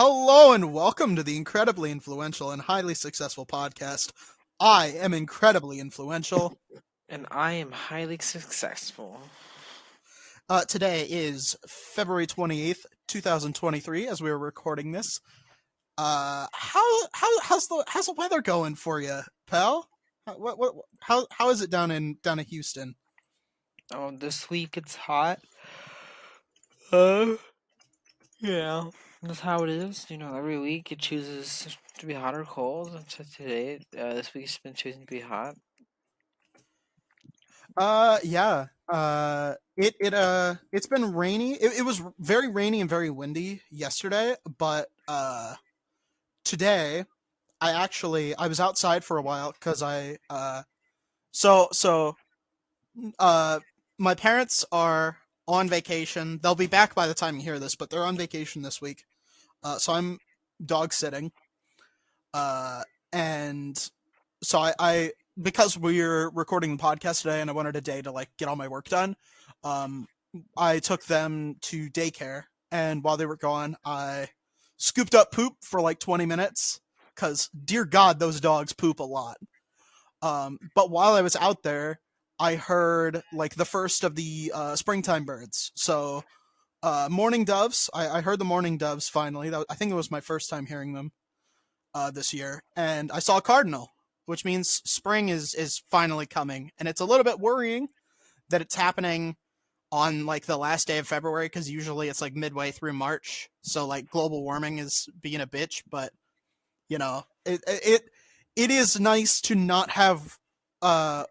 Hello and welcome to the incredibly influential and highly successful podcast. I am incredibly influential. And I am highly successful. Today is February 28th, 2023, as we are recording this. How's the weather going for you, pal? How is it down in Houston? Oh, this week it's hot. Yeah, that's how it is. Every week it chooses to be hot or cold. So today, this week's been choosing to be hot. Yeah. It's been rainy. It was very rainy and very windy yesterday, but today I was outside for a while because so my parents are on vacation. They'll be back by the time you hear this, but they're on vacation this week. So I'm dog sitting. And so I because we're recording the podcast today and I wanted a day to get all my work done, I took them to daycare, and while they were gone, I scooped up poop for 20 minutes because, dear God, those dogs poop a lot. But while I was out there, I heard the first of the springtime birds. So morning doves. I heard the morning doves finally. I think it was my first time hearing them this year, and I saw a cardinal, which means spring is finally coming, and it's a little bit worrying that it's happening on the last day of February, because usually it's midway through March. So global warming is being a bitch, but it is nice to not have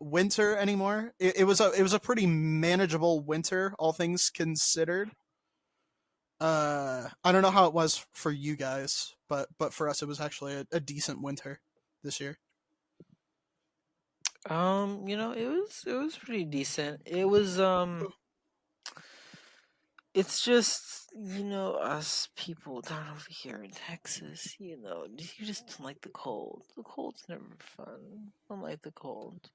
winter anymore. It was a pretty manageable winter, all things considered. I don't know how it was for you guys, but for us it was actually a decent winter this year. It was pretty decent. It's just, us people down over here in Texas, you just don't like the cold. The cold's never fun. I don't like the cold.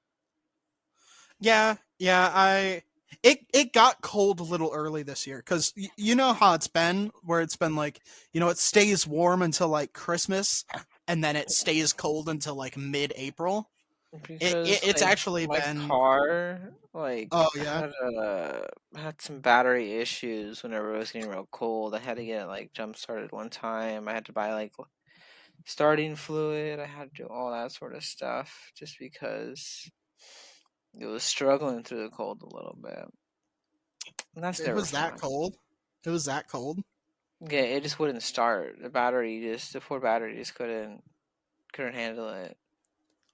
Yeah, it got cold a little early this year, because you know how it's been, where it's been it stays warm until Christmas, and then it stays cold until Because it's actually my been. car Oh yeah. had some battery issues whenever it was getting real cold. I had to get it jump started one time. I had to buy starting fluid. I had to do all that sort of stuff just because it was struggling through the cold a little bit. And that's It never was that fun. cold. It was that cold. Yeah, it just wouldn't start. The poor battery just couldn't handle it.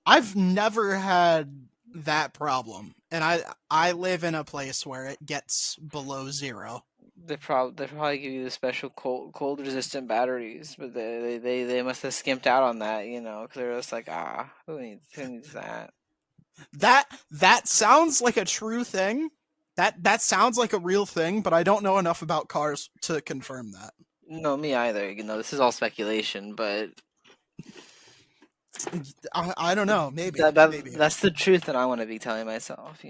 I've never had that problem, and I live in a place where it gets below zero. They probably give you the special cold resistant batteries, but they must have skimped out on that, because they're just who needs that? That sounds like a true thing. That sounds like a real thing, but I don't know enough about cars to confirm that. No, me either. This is all speculation, but I don't know. Maybe. that, that Maybe. that's the truth that I want to be telling myself.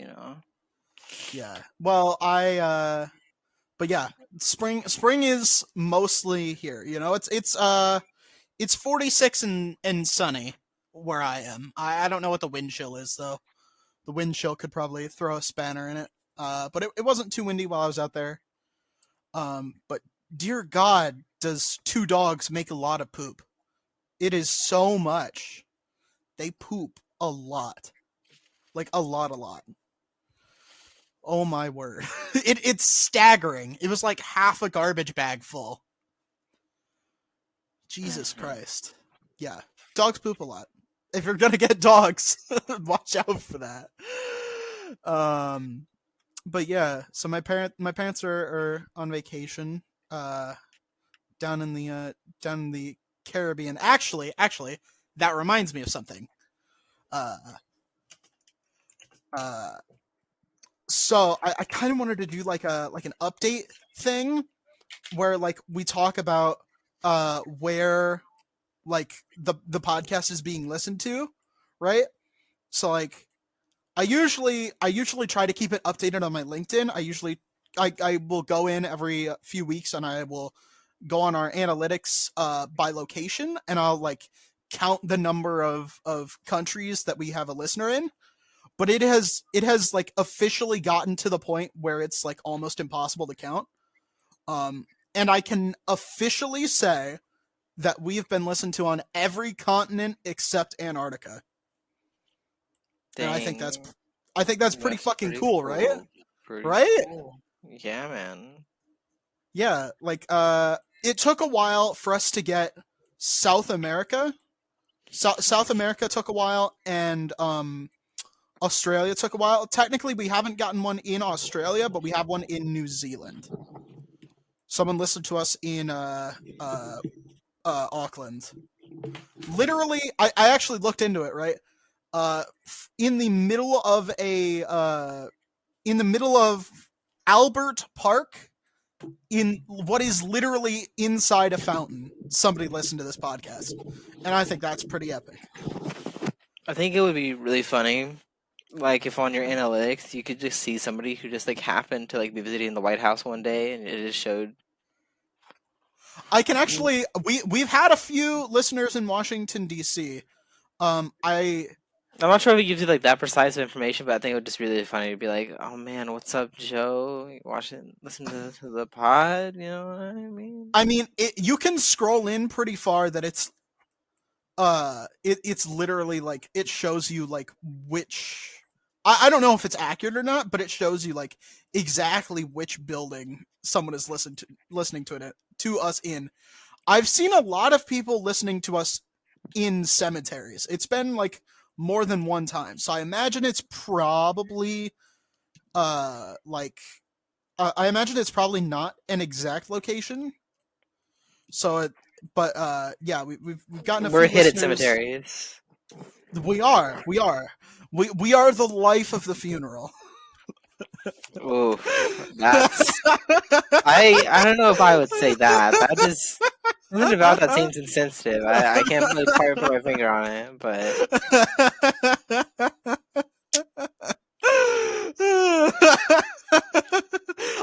Yeah. Well, but yeah, spring is mostly here. It's 46 and sunny where I am. I don't know what the wind chill is, though. The wind chill could probably throw a spanner in it. But it wasn't too windy while I was out there. But dear God, does two dogs make a lot of poop? It is so much. They poop a lot. A lot. Oh my word. It's staggering. It was half a garbage bag full. Jesus Christ. Yeah. Dogs poop a lot. If you're gonna get dogs, watch out for that. But yeah, so my parents are on vacation down in the Caribbean. Actually, that reminds me of something. Uh uh so I kind of wanted to do an update thing where we talk about where the podcast is being listened to, right? So I usually try to keep it updated on my LinkedIn. I will go in every few weeks and I will go on our analytics by location, and I'll like count the number of countries that we have a listener in. But it has like officially gotten to the point where it's like almost impossible to count. And I can officially say that we've been listened to on every continent except Antarctica. And Dang, I think that's pretty that's fucking pretty cool, right? cool. Pretty Right? cool. Yeah, man. Yeah, like it took a while for us to get South America. South America took a while, and Australia took a while. Technically, we haven't gotten one in Australia, but we have one in New Zealand. Someone listened to us in Auckland. Literally, I actually looked into it, right? In the middle of Albert Park, in what is literally inside a fountain, somebody listened to this podcast, and I think that's pretty epic. I think it would be really funny, like if on your analytics you could just see somebody who just like happened to like be visiting the White House one day, and it just showed. I can actually we've had a few listeners in Washington D.C. I I'm not sure if it gives you like that precise of information, but I think it would just be really funny to be like, "Oh man, what's up, Joe? You watching, listen to the pod." You know what I mean? I mean, you can scroll in pretty far that it's literally like it shows you like which I don't know if it's accurate or not, but it shows you like exactly which building someone is listening to it to us in. I've seen a lot of people listening to us in cemeteries. It's been like more than one time, so I imagine it's probably like I imagine it's probably not an exact location. So it, but yeah, we've gotten a We're few hit at listeners. cemeteries. We are the life of the funeral. Oof, that's I don't know if I would say that. That just something about that seems insensitive. I can't really quite put my finger on it, but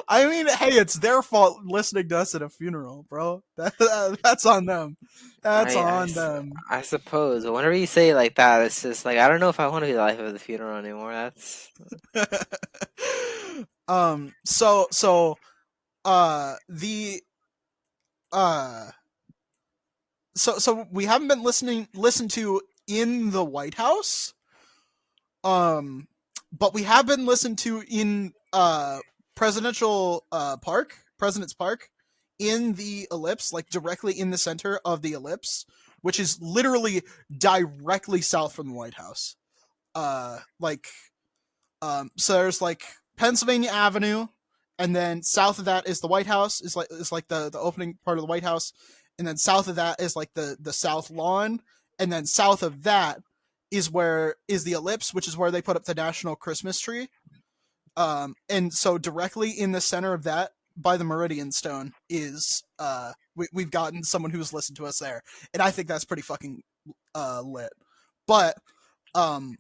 I mean, hey, it's their fault listening to us at a funeral, bro. That's on them. That's I, I on s- them. I suppose. But whenever you say it like that, it's just like I don't know if I want to be the life of the funeral anymore. That's So the uh so we haven't been listened to in the White House. Um but we have been listened to in President's Park, in the ellipse, like directly in the center of the ellipse, which is literally directly south from the White House. Like so there's like Pennsylvania Avenue, and then south of that is the White House. Is like the opening part of the White House, and then south of that is like the South Lawn, and then south of that is the ellipse, which is where they put up the national Christmas tree. And so directly in the center of that, by the Meridian Stone, is we've gotten someone who's listened to us there, and I think that's pretty fucking lit. But um,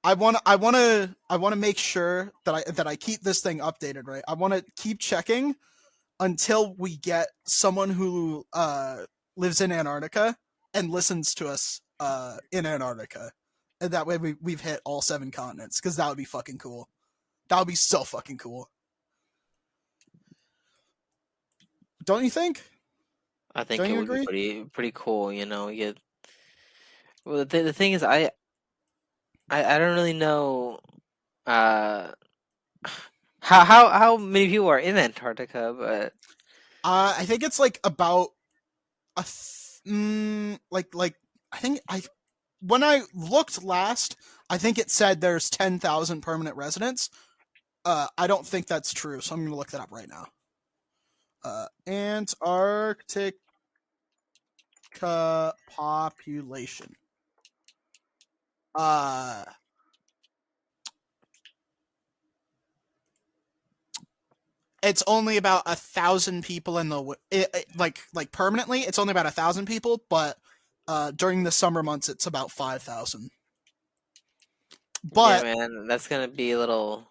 I want to make sure that I keep this thing updated, right? I want to keep checking until we get someone who lives in Antarctica and listens to us in Antarctica, and that way we've hit all 7 continents, because that would be fucking cool. That would be so fucking cool. Don't you think? I think Don't it you would be agree? pretty cool. You know, you get well. The thing is, I don't really know uh how many people are in Antarctica, but I think it's like about like I think I when I looked last, I think it said there's 10,000 permanent residents. I don't think that's true, so I'm gonna look that up right now. Antarctica population. Uh, it's only about 1,000 people in the like permanently. It's only about 1,000 people, but during the summer months, it's about 5,000. yeah, But man, that's gonna be a little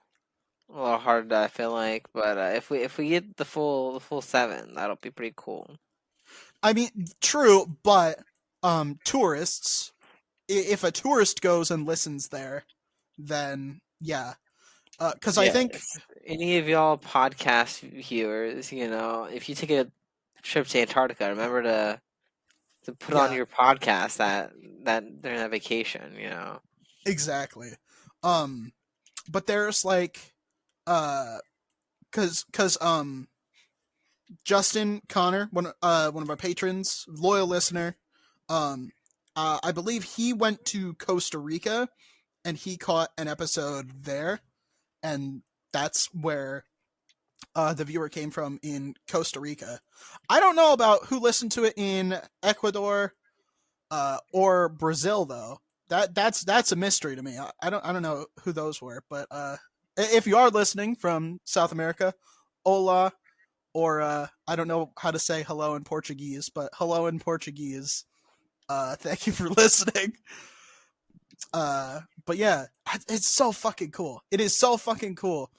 hard. I feel like, but if we get the full 7, that'll be pretty cool. I mean, true, but tourists. If a tourist goes and listens there, then yeah. Because I think Yes. Any of y'all podcast viewers, if you take a trip to Antarctica, remember to put on yeah, your podcast that during that vacation. exactly. Um, but there's like uh, cause Justin Connor, one of our patrons, loyal listener, um, I believe he went to Costa Rica and he caught an episode there, and that's where the viewer came from in Costa Rica. I don't know about who listened to it in Ecuador or Brazil though. That's a mystery to me. I don't know who those were, but if you are listening from South America, hola, or I don't know how to say hello in Portuguese, but hello in Portuguese. Thank you for listening. But yeah, it's so fucking cool. It is so fucking cool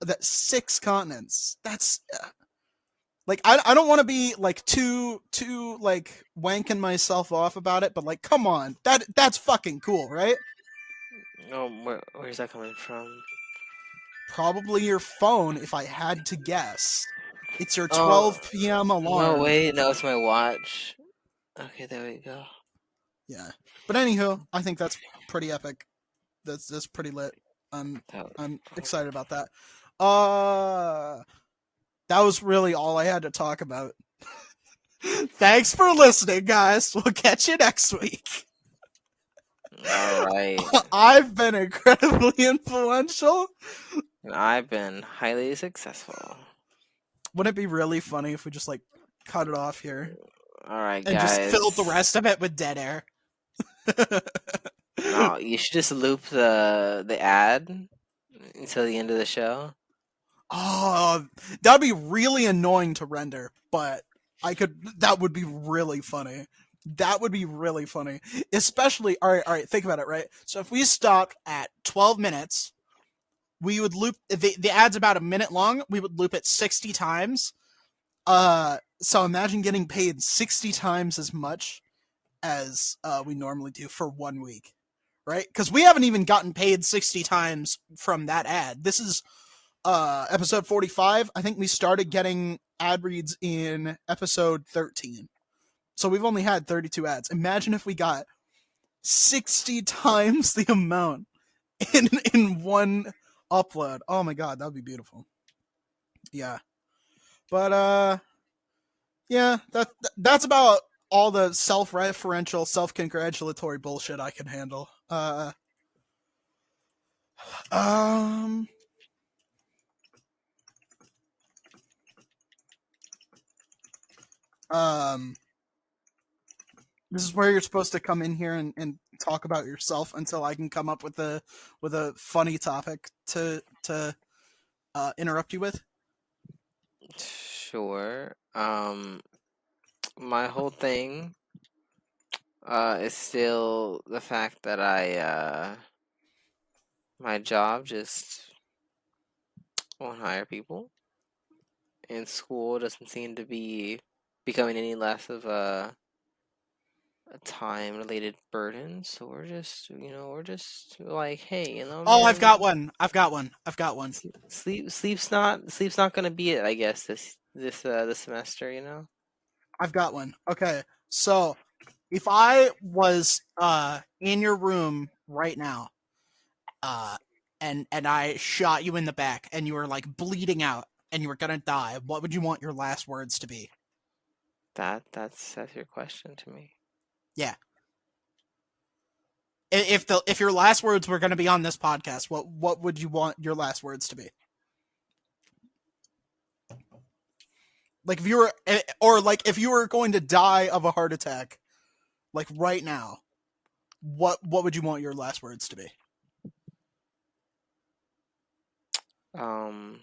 that 6 continents. That's like I don't want to be like too like wanking myself off about it, but like come on, that's fucking cool, right? Oh, where's that coming from? Probably your phone, if I had to guess. It's your Oh, 12 p.m. no, alarm. wait, no, it's my watch. Okay, there we go. Yeah, but anywho, I think that's pretty epic. That's pretty lit. I'm That, I'm excited about that. Uh, that was really all I had to talk about. Thanks for listening, guys. We'll catch you next week. all right. I've been incredibly influential. And I've been highly successful. Wouldn't it be really funny if we just like cut it off here All right, and just filled the guys. rest of it with dead air? No, you should just loop the ad until the end of the show. Oh, that'd be really annoying to render, but I could. That would be really funny. That would be really funny. Especially, all right. Think about it, right? So if we stopped at 12 minutes, we would loop the ad's about a minute long. We would loop it 60 times. So imagine getting paid 60 times as much as we normally do for 1 week, right? Because we haven't even gotten paid 60 times from that ad. This is episode 45. I think we started getting ad reads in episode 13. So we've only had 32 ads. Imagine if we got 60 times the amount in one upload. Oh my god, that would be beautiful. Yeah. But yeah, that's about all the self-referential, self-congratulatory bullshit I can handle. Um um this is where you're supposed to come in here and talk about yourself until I can come up with a funny topic to interrupt you with. Sure. My whole thing is still the fact that my job just won't hire people, and school doesn't seem to be becoming any less of a time related burden. So we're just like, hey, Oh, I've man, got one. I've got one. sleep's not gonna be it, I guess, this semester. I've got one. Okay. So, if I was in your room right now, uh and I shot you in the back and you were like bleeding out and you were going to die, what would you want your last words to be? That's your question to me. Yeah. If your last words were going to be on this podcast, what would you want your last words to be? Like if you were or like if you were going to die of a heart attack like right now, what would you want your last words to be? Um,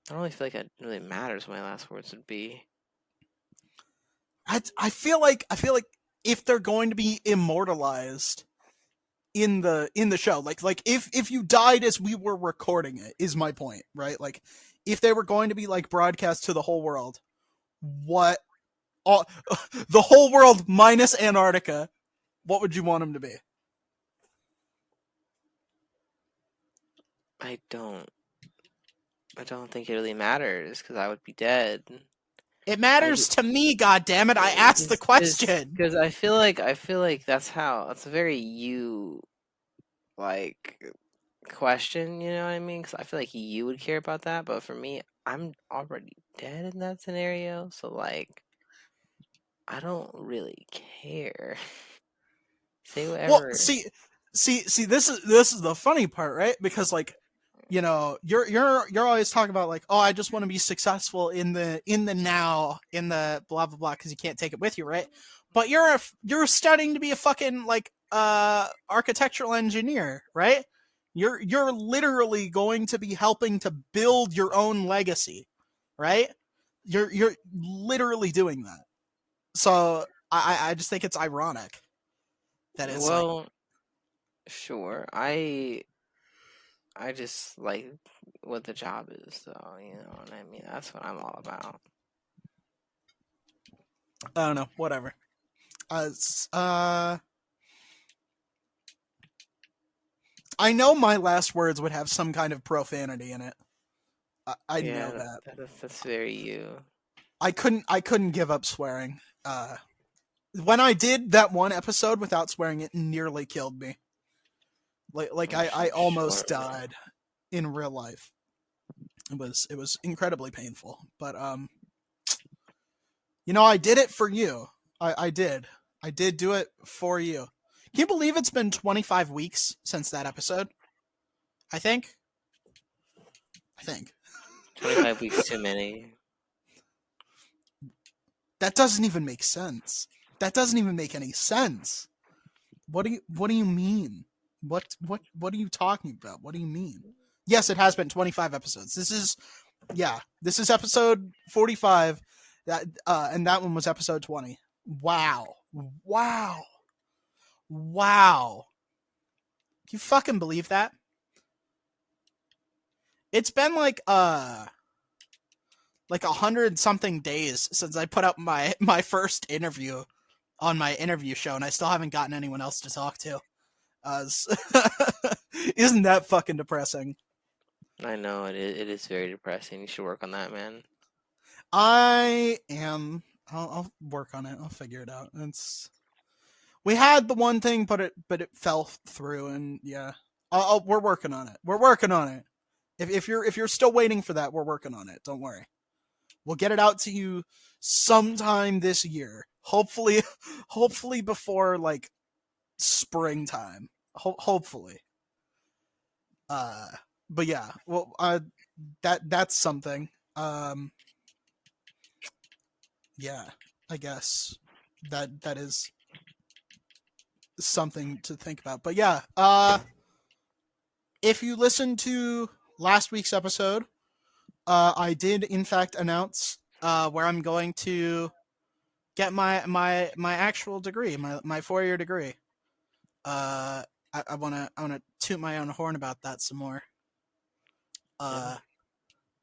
I don't really feel like it really matters what my last words would be. I feel like if they're going to be immortalized in the show, like if you died as we were recording it, is my point, right? Like if they were going to be like broadcast to the whole world, what All, the whole world minus Antarctica. What would you want him to be? I don't. I don't think it really matters because I would be dead. It I matters to me, goddammit. I asked the question. because I feel like that's a very you like question. You know what I mean? Because I feel like you would care about that, but for me, I'm already dead in that scenario. So like, I don't really care. Say Well, whatever. see. This is the funny part, right? Because like, you're always talking about like, oh, I just want to be successful in the now, in the blah blah blah, because you can't take it with you, right? But you're studying to be a fucking like architectural engineer, right? You're literally going to be helping to build your own legacy, right? You're literally doing that. So I just think it's ironic that it's like, Well, sure. I just like what the job is, though. You know what I mean? That's what I'm all about. I don't know, whatever. Uh, I know my last words would have some kind of profanity in it. I know Yeah, that. that's very you. I couldn't give up swearing. When I did that one episode without swearing, it nearly killed me. Like I I'm sure. almost died in real life. It was incredibly painful. But I did it for you. I did. I did do it for you. Can you believe it's been 25 weeks since that episode? I think. I think. 25 weeks too many. That doesn't even make sense. That doesn't even make any sense. What do you mean? What are you talking about? What do you mean? Yes, it has been 25 episodes. This is episode 45. And that one was episode 20. Wow. Wow. Wow. Can you fucking believe that? It's been like 100 something days since I put up my first interview on my interview show, and I still haven't gotten anyone else to talk to. Uh, isn't that fucking depressing? I know it is very depressing. You should work on that, man. I am. I'll work on it. I'll figure it out. We had the one thing, but it fell through, and yeah, we're working on it. We're working on it. If you're still waiting for that, we're working on it. Don't worry. We'll get it out to you sometime this year. Hopefully, hopefully before like springtime. Hopefully. Uh, but yeah, well, that's something. Um, yeah, I guess that is something to think about. But yeah, if you listen to last week's episode, I did in fact announce where I'm going to get my actual degree, my 4-year degree. I wanna toot my own horn about that some more. Yeah. Uh,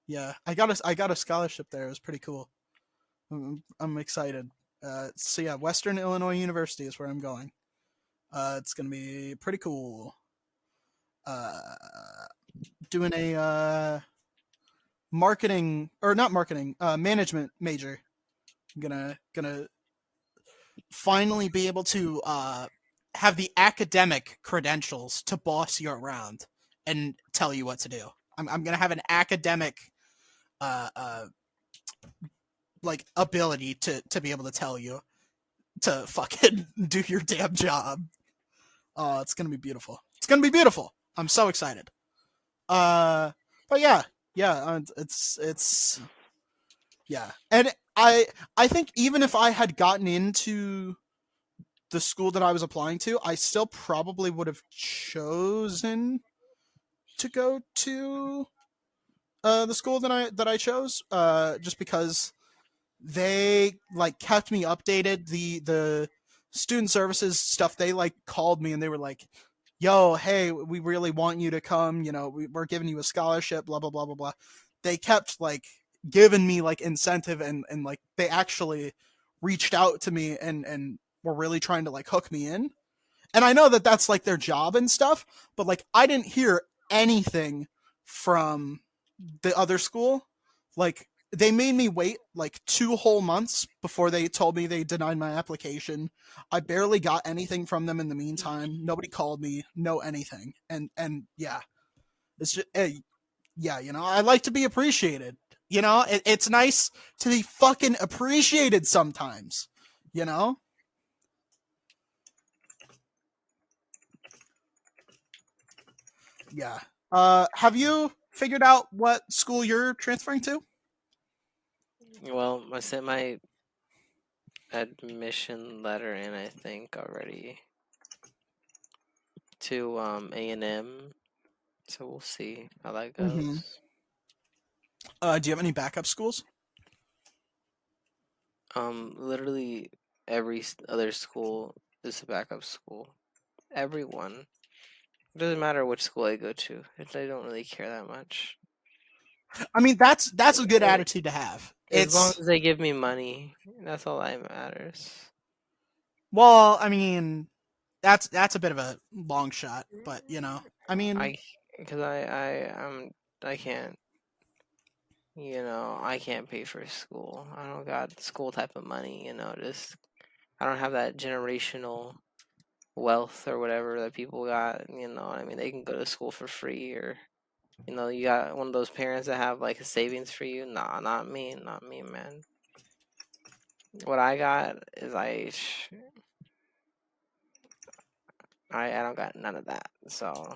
yeah, I got a scholarship there. It was pretty cool. I'm excited. So yeah, Western Illinois University is where I'm going. It's gonna be pretty cool. Uh, doing a marketing or not marketing, management major. I'm gonna finally be able to have the academic credentials to boss you around and tell you what to do. I'm gonna have an academic uh, uh, like ability to be able to tell you to fucking do your damn job. Oh, it's gonna be beautiful. It's gonna be beautiful. I'm so excited. Uh, but yeah, it's yeah, and I think even if I had gotten into the school that I was applying to, I still probably would have chosen to go to the school that I chose, just because they like kept me updated. The student services stuff, they like called me and they were like, "Yo, hey, we really want you to come. We're giving you a scholarship. Blah blah blah blah blah." They kept like giving me like incentive, and like they actually reached out to me and were really trying to like hook me in. And I know that that's like their job and stuff, but like I didn't hear anything from the other school. Like they made me wait like 2 whole months before they told me they denied my application. I barely got anything from them in the meantime. Nobody called me, no anything. And yeah, it's just yeah, you know, I like to be appreciated. You know, it's nice to be fucking appreciated sometimes. You know, yeah. Have you figured out what school you're transferring to? Well, I sent my admission letter in, I think, already to A&M. So we'll see how that Mm-hmm. goes. Do you have any backup schools? Literally every other school is a backup school. Everyone. It doesn't matter which school I go to. I don't really care that much. I mean, that's a good Eh, attitude to have. As long It's as they give me money, that's all that matters. well, I mean, that's a bit of a long shot, but you know, I mean, I, because I can't, I can't pay for school. I don't got school type of money, just, I don't have that generational wealth or whatever that people got, what I mean? They can go to school for free or, you got one of those parents that have like a savings for you. Nah, not me, man. What I got is I don't got none of that. So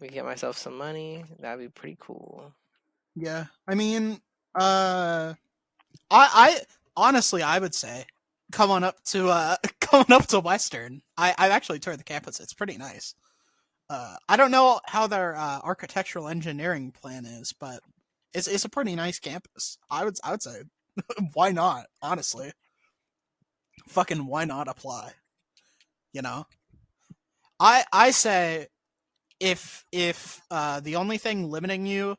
we get myself some money. That'd be pretty cool. yeah. I mean, I honestly I would say come on up to coming up to Western. I've actually toured the campus. It's pretty nice. I don't know how their architectural engineering plan is, but it's a pretty nice campus. I would say why not? Honestly, fucking why not apply? You know, I say if the only thing limiting you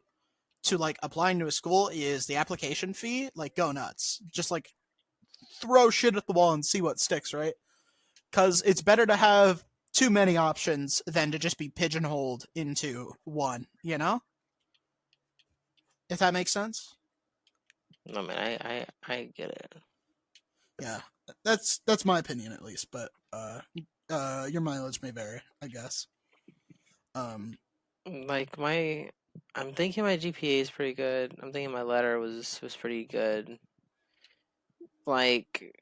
to like applying to a school is the application fee, like go nuts. Just like throw shit at the wall and see what sticks, right? Because it's better to have too many options than to just be pigeonholed into one, you know? If that makes sense. No man, I get it. Yeah. That's my opinion at least, but your mileage may vary, I guess. Um Like I'm thinking my GPA is pretty good. I'm thinking my letter was pretty good. Like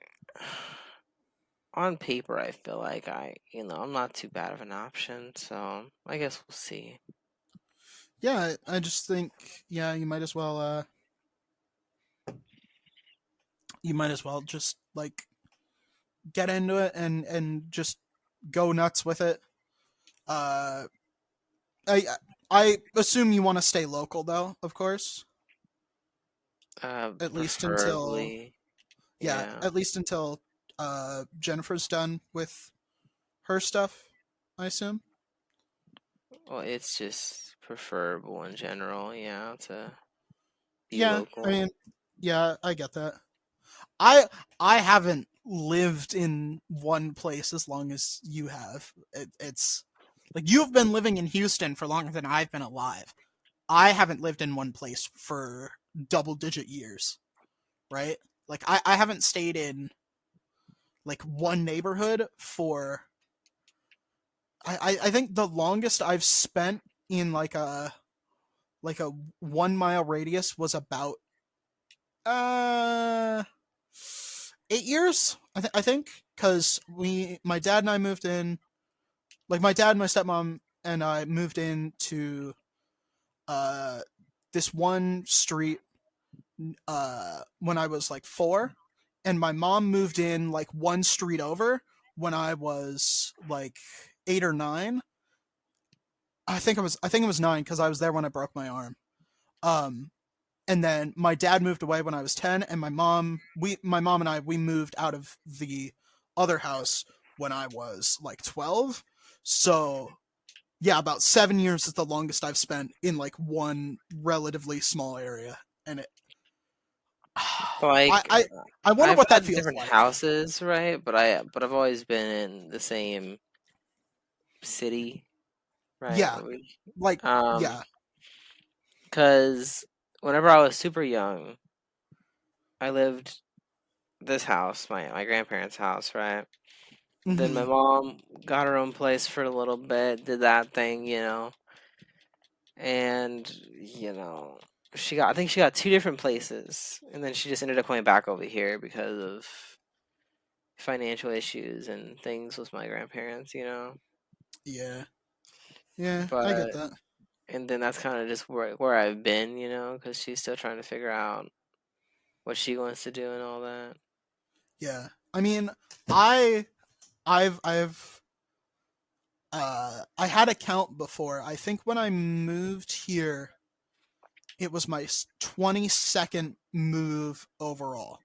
on paper, I feel like I'm not too bad of an option. So I guess we'll see. yeah, I just think yeah, you might as well just like get into it and just go nuts with it. Uh I I assume you want to stay local though, of course. At least until Preferably, yeah, yeah. at least until Jennifer's done with her stuff, I assume. Well, it's just preferable in general, yeah, to be Yeah, I local. mean, yeah, I get that. I I haven't lived in one place as long as you have. It's like you've been living in Houston for longer than I've been alive. I haven't lived in one place for double digit years, right? Like I haven't stayed in like one neighborhood for I think the longest I've spent in like a 1 mile radius was about uh 8 years. I think because my dad and I moved in. Like my dad, my stepmom, and I moved into uh this one street when I was like 4, and my mom moved in like one street over when I was like 8 or 9. I think it was 9 because I was there when I broke my arm. Um, and then my dad moved away when I was 10, and my mom and I we moved out of the other house when I was like 12. So yeah, about 7 years is the longest I've spent in like one relatively small area, and Like I wonder I've what that had feels different like. houses, right? But I've always been in the same city, right? Yeah, like Um, yeah. because whenever I was super young, I lived this house, my grandparents' house, right? Then my Mm-hmm. mom got her own place for a little bit, did that thing, and I think she got two different places, and then she just ended up coming back over here because of financial issues and things with my grandparents. Yeah, yeah, I get But that. and then that's kind of just where I've been, because she's still trying to figure out what she wants to do and all that. Yeah, I mean, I I've I had a count before. I think when I moved here, it was my 22nd move overall.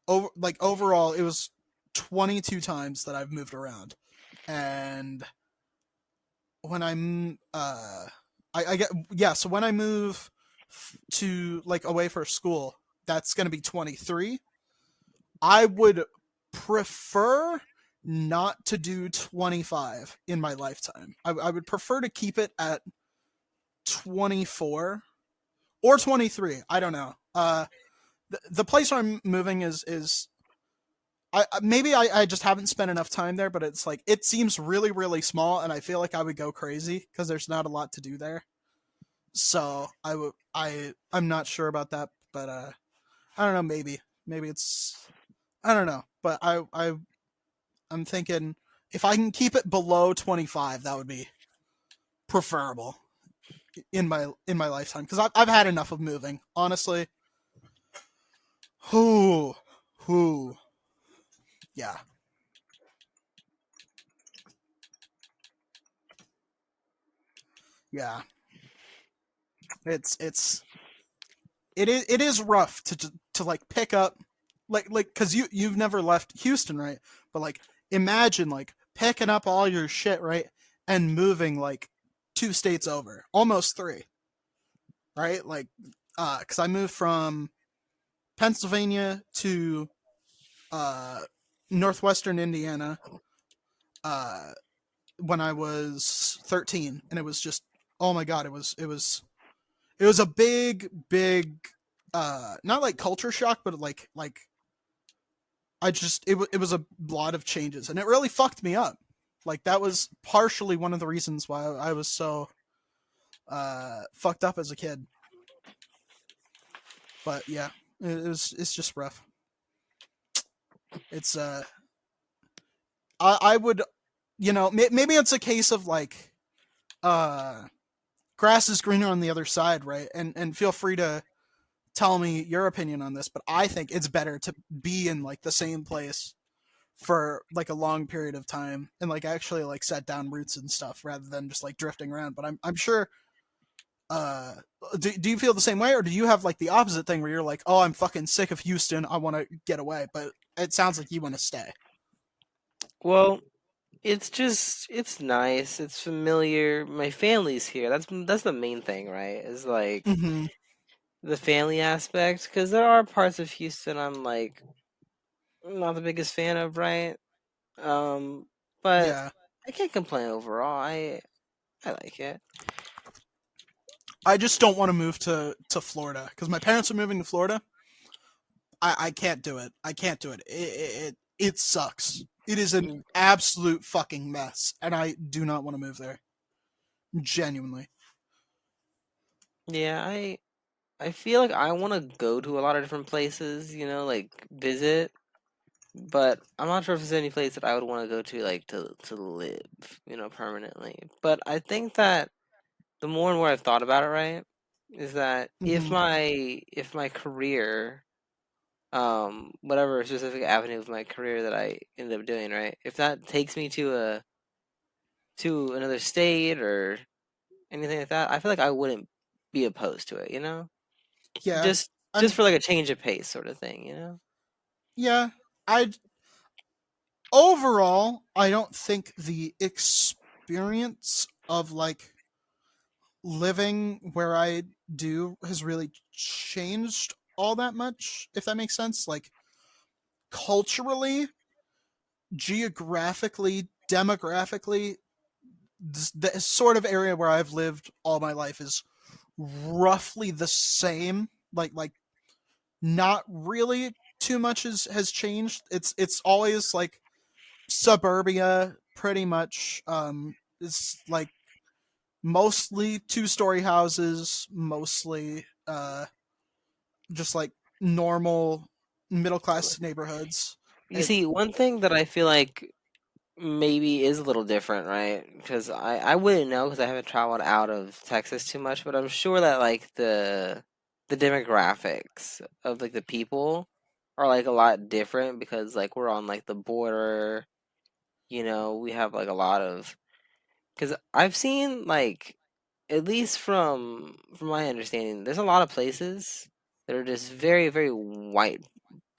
Overall, it was 22 times that I've moved around, and when I'm I get yeah. So when I move to like away for school, that's gonna be 23. I would prefer not to do 25 in my lifetime. I would prefer to keep it at 24 or 23. I don't know. The place I'm moving is maybe I just haven't spent enough time there, but it's like it seems really really small, and I feel like I would go crazy because there's not a lot to do there. So I'm not sure about that, but I don't know. Maybe it's I don't know, but I'm thinking if I can keep it below 25, that would be preferable in my lifetime because I've had enough of moving. Honestly, whoo, whoo, yeah, yeah. It's it is rough to like pick up like because you've never left Houston, right? But like imagine like picking up all your shit, right, and moving like 2 states over, almost three, right? Like because I moved from Pennsylvania to uh northwestern Indiana uh when I was 13, and it was just oh my god, it was a big not like culture shock, but like it was a lot of changes, and it really fucked me up. Like that was partially one of the reasons why I was so fucked up as a kid. But yeah, it's just rough. It's I would maybe it's a case of like uh grass is greener on the other side, right? And feel free to tell me your opinion on this, but I think it's better to be in like the same place for like a long period of time and like actually like set down roots and stuff rather than just like drifting around. But I'm sure uh do you feel the same way, or do you have like the opposite thing where you're like, oh, I'm fucking sick of Houston, I want to get away, but it sounds like you want to stay. Well, it's nice. It's familiar. My family's here. That's the main thing, right? Is like Mm-hmm. the family aspect, because there are parts of Houston I'm like not the biggest fan of, right? Um, but Yeah, I can't complain overall. I like it. I just don't want to move to Florida because my parents are moving to Florida. I can't do it. I can't do it. It sucks. It is an Mm, absolute fucking mess, and I do not want to move there. Genuinely. yeah, I feel like I want to go to a lot of different places, like visit, but I'm not sure if there's any place that I would want to go to like to live, permanently. But I think that the more and more I've thought about it, right, is that if Mm-hmm. my career, whatever specific avenue of my career that I end up doing, right, if that takes me to another state or anything like that, I feel like I wouldn't be opposed to it. Yeah. Just I'm. for like a change of pace sort of thing. Yeah. I overall, I don't think the experience of like living where I do has really changed all that much, if that makes sense. Like culturally, geographically, demographically, the sort of area where I've lived all my life is roughly the same. Like not really too much has changed. It's always like suburbia, pretty much. It's like mostly two-story houses, mostly just like normal middle class neighborhoods. You It see, one thing that I feel like maybe is a little different, right? Because I wouldn't know because I haven't traveled out of Texas too much, but I'm sure that like the demographics of like the people are like a lot different because like we're on like the border, we have like a lot of because I've seen like at least from my understanding, there's a lot of places that are just very very white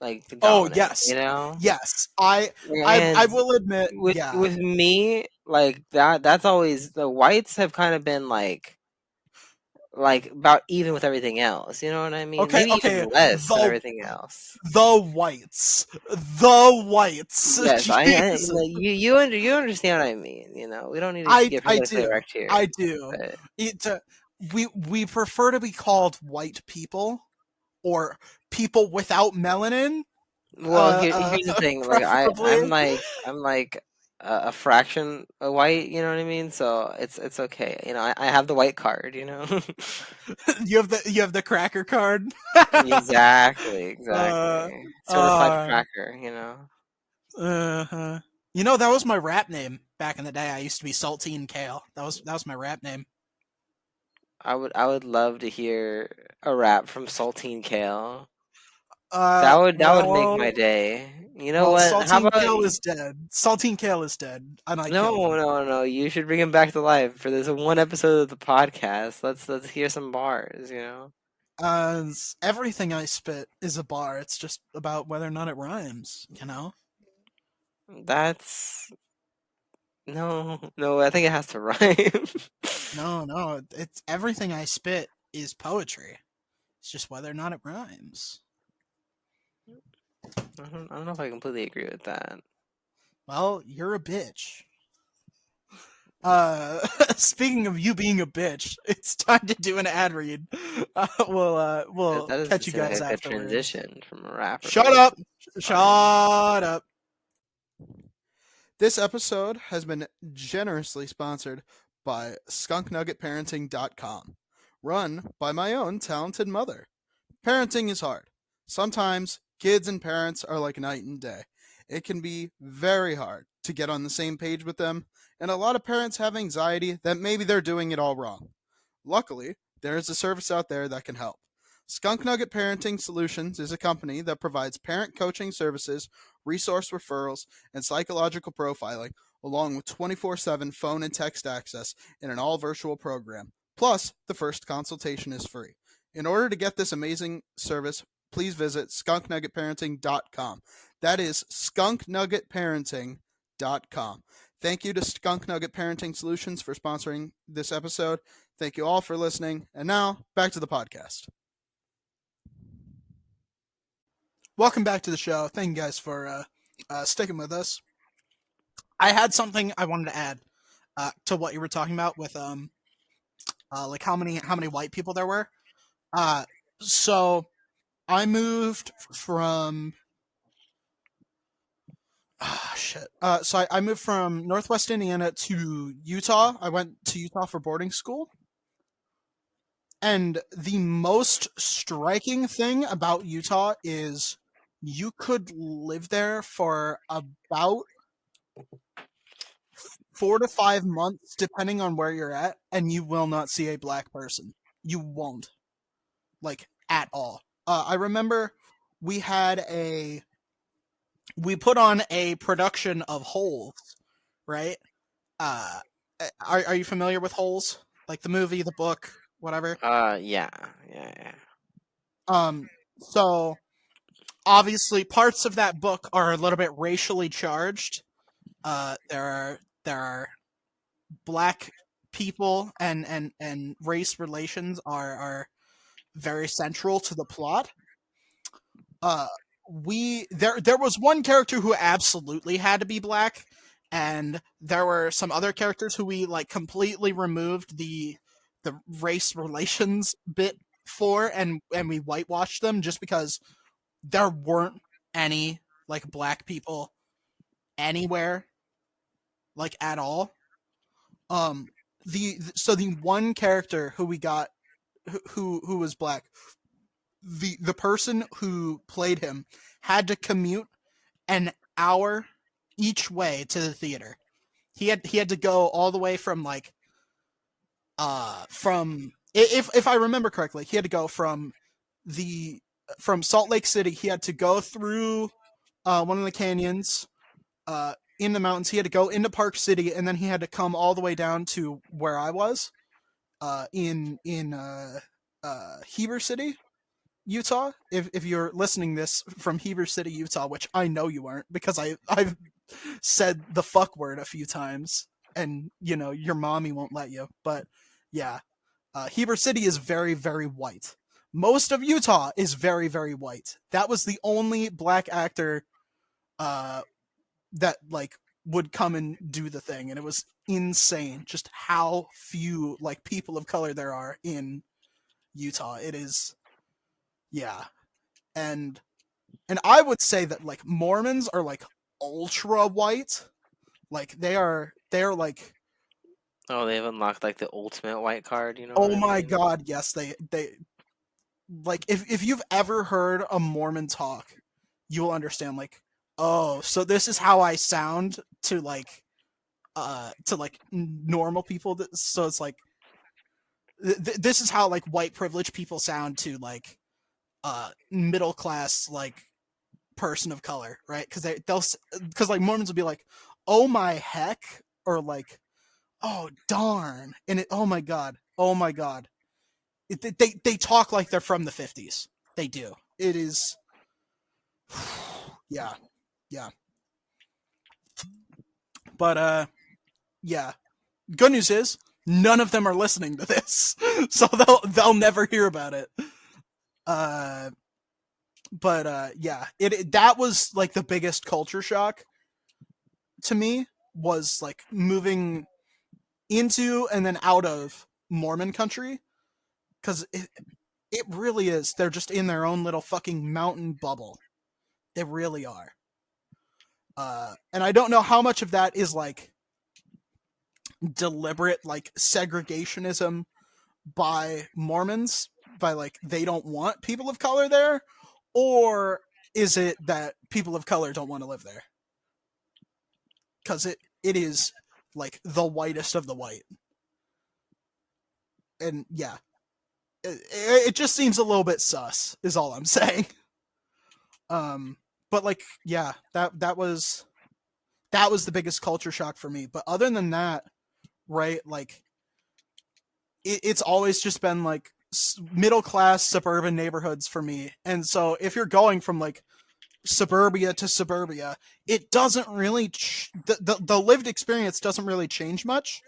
like oh dominant, yes, yes. I and will admit, with yeah. with me, like that's always the whites have kind of been like about even with everything else. You know what I mean? Okay, Maybe okay. even less than The everything else. the whites, the whites. Yes, I Jesus, you understand what I mean. We don't need to get I politically do, correct here, I do. but It we prefer to be called white people or people without melanin, well, here's the thing. Like preferably. I'm like a fraction white. You know what I mean? So it's okay. I have the white card. You have the cracker card. Exactly, uh, exactly. Certified uh, cracker. uh-huh. You know, that was my rap name back in the day. I used to be Saltine Kael. That was my rap name. I would love to hear a rap from Saltine Kale. That would make my Well, day. You know well, what? How Saltine about Kael is dead. Saltine Kael is dead, and I killed no, him. no, no? You should bring him back to life for this one episode of the podcast. Let's hear some bars. Everything I spit is a bar. It's just about whether or not it rhymes. You know? That's no, no. I think it has to rhyme. No, no. It's everything I spit is poetry. It's just whether or not it rhymes. I don't know if I completely agree with that. Well, you're a bitch. Speaking of you being a bitch, it's time to do an ad read. We'll That doesn't catch you seem like guys a good afterwards. transition from a rapper, Shut but up! it's Shut fine. up! This episode has been generously sponsored by skunknuggetparenting.com, run by my own talented mother. Parenting is hard. Sometimes kids and parents are like night and day. It can be very hard to get on the same page with them, and a lot of parents have anxiety that maybe they're doing it all wrong. Luckily, there is a service out there that can help. Skunk Nugget Parenting Solutions is a company that provides parent coaching services, resource referrals, and psychological profiling, along with 24/7 phone and text access in an all virtual program. Plus, the first consultation is free. In order to get this amazing service, please visit skunknuggetparenting.com. That is skunknuggetparenting.com. Thank you to Skunk Nugget Parenting Solutions for sponsoring this episode. Thank you all for listening. And now, back to the podcast. Welcome back to the show. Thank you guys for sticking with us. I had something I wanted to add to what you were talking about with like how many white people there were. Uh, so I moved from shit. So I moved from Northwest Indiana to Utah. I went to Utah for boarding school. And the most striking thing about Utah is you could live there for about 4 to 5 months, depending on where you're at, and you will not see a black person. You won't, like, at all. I remember we had we put on a production of Holes, right? Uh, are you familiar with Holes? Like the movie, the book, whatever. Yeah, yeah. Um, so obviously parts of that book are a little bit racially charged. There are black people and race relations are very central to the plot. There was one character who absolutely had to be black, and there were some other characters who we like completely removed the race relations bit for, and we whitewashed them just because there weren't any like black people anywhere, like at all. The one character who we got who was black, the person who played him had to commute an hour each way to the theater. He had to go all the way from like from if I remember correctly, he had to go from Salt Lake City. He had to go through one of the canyons in the mountains. He had to go into Park City, and then he had to come all the way down to where I was in Heber City, Utah. If you're listening this from Heber City, Utah, which I know you aren't because I've said the fuck word a few times, and you know your mommy won't let you. But yeah, Heber City is very very white. Most of Utah is very very white. That was the only black actor that like would come and do the thing, and it was insane just how few like people of color there are in Utah. It is, yeah. and I would say that like Mormons are like ultra white. Like they're like, Oh, they've unlocked like the ultimate white card. You know what oh I my mean? god, yes, they like if you've ever heard a Mormon talk, you will understand like, oh, so this is how I sound to like normal people. So it's like this is how like white privileged people sound to like middle class like person of color, right? Because because like Mormons will be like, oh my heck, or like, oh darn, and oh my god, oh my god. They talk like they're from the 50s. They do. It is, yeah, yeah. But yeah. Good news is none of them are listening to this, so they'll never hear about it. Uh, but yeah, that was like the biggest culture shock to me, was like moving into and then out of Mormon country, because it really is. They're just in their own little fucking mountain bubble. They really are. And I don't know how much of that is like deliberate like segregationism by Mormons, by like they don't want people of color there, or is it that people of color don't want to live there? Because it is like the whitest of the white. And yeah, it just seems a little bit sus, is all I'm saying. But like, yeah, that was the biggest culture shock for me. But other than that, right, like it's always just been like middle class suburban neighborhoods for me. And so if you're going from like suburbia to suburbia, it doesn't really the lived experience doesn't really change much.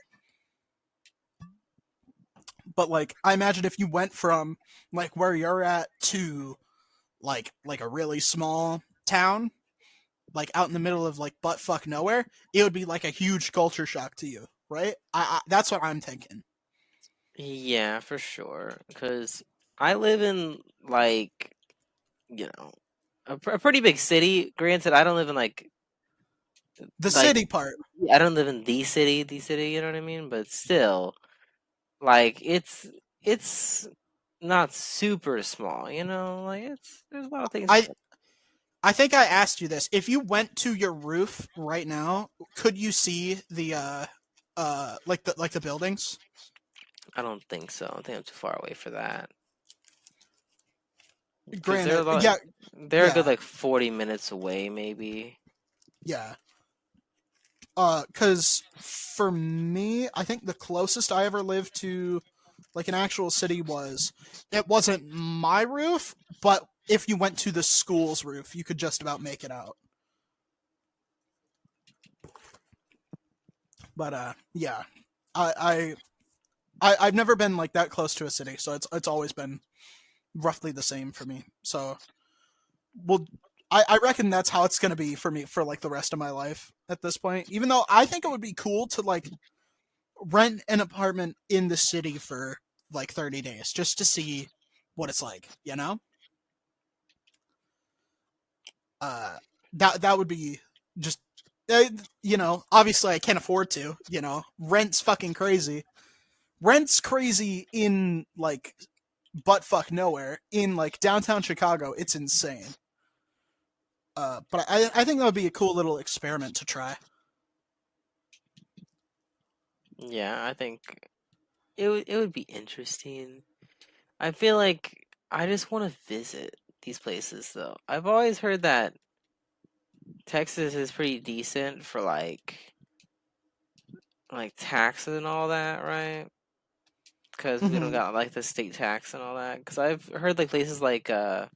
But like I imagine if you went from like where you're at to like a really small town, like out in the middle of like butt fuck nowhere, it would be like a huge culture shock to you, right? That's what I'm thinking. Yeah, for sure. Because I live in like, you know, a pretty big city. Granted, I don't live in like The like city part. I don't live in the city. You know what I mean? But still, like it's not super small. You know, like there's a lot of things. I think I asked you this. If you went to your roof right now, could you see the like the buildings? I don't think so. I think I'm too far away for that. Because Granted, yeah, they're a good yeah, like 40 minutes away, maybe. yeah. Cause for me, I think the closest I ever lived to like an actual city it wasn't my roof, but if you went to the school's roof, you could just about make it out. But yeah, I've never been like that close to a city, so it's always been roughly the same for me. So, well, I reckon that's how it's gonna be for me for like the rest of my life at this point. Even though I think it would be cool to like rent an apartment in the city for like 30 days just to see what it's like, you know? Uh, that would be just, you know, obviously I can't afford to, you know, rent's fucking crazy. Rent's crazy in like butt fuck nowhere in like downtown Chicago. It's insane. But I think that would be a cool little experiment to try. Yeah, I think it would be interesting. I feel like I just want to visit these places though. I've always heard that Texas is pretty decent for like taxes and all that, right? Because we don't Mm-hmm. got like the state tax and all that. Because I've heard like places like I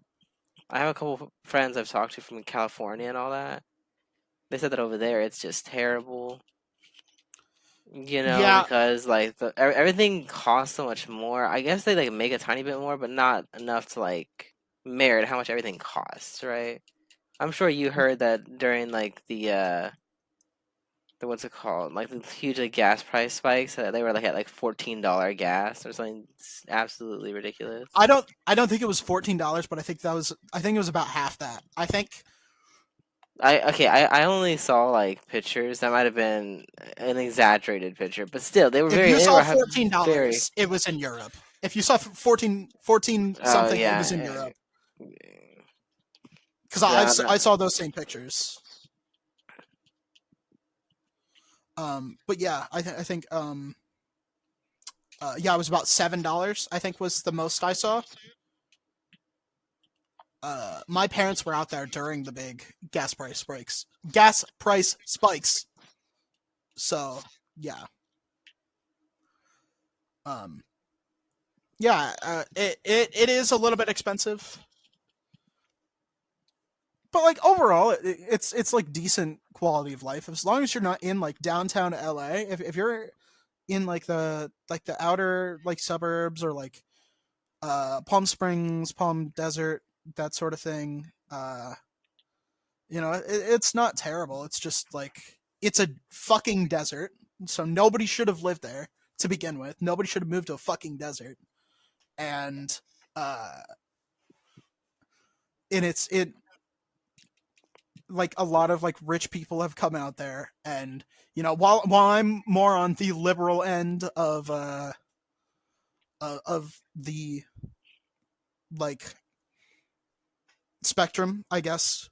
have a couple friends I've talked to from California and all that. They said that over there it's just terrible. You know, Yeah, because like everything costs so much more. I guess they like make a tiny bit more, but not enough to like merit how much everything costs, right? I'm sure you heard that during like the what's it called? Like the huge like gas price spikes. They were like at like $14 gas or something absolutely ridiculous. I don't think it was $14, but I think it was about half that. I think I only saw like pictures. That might have been an exaggerated picture, but still if you they saw were very $14, it was in Europe. If you saw 14 oh something, it was yeah. in Europe. Because Yeah, I saw those same pictures. But yeah, I think yeah, it was about $7. I think was the most I saw. My parents were out there during the big gas price spikes. Gas price spikes. So yeah, um, yeah, it is a little bit expensive, but like overall, it's like decent quality of life as long as you're not in like downtown LA. If you're in like the outer like suburbs or like Palm Springs, Palm Desert, that sort of thing. You know, it's not terrible. It's just like it's a fucking desert, so nobody should have lived there to begin with. Nobody should have moved to a fucking desert, and uh, and it like a lot of like rich people have come out there, and you know, while I'm more on the liberal end of the like spectrum, I guess.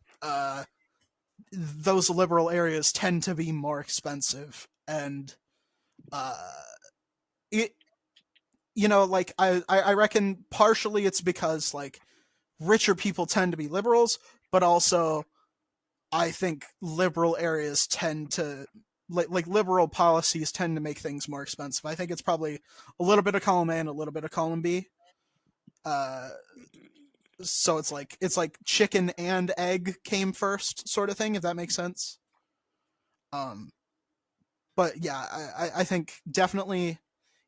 Those liberal areas tend to be more expensive, and uh, it you know like I reckon partially it's because like richer people tend to be liberals, but also I think liberal areas tend to like liberal policies tend to make things more expensive. I think it's probably a little bit of column A and a little bit of column B. Uh, so it's like chicken and egg came first, sort of thing, if that makes sense. Um, but yeah, I think definitely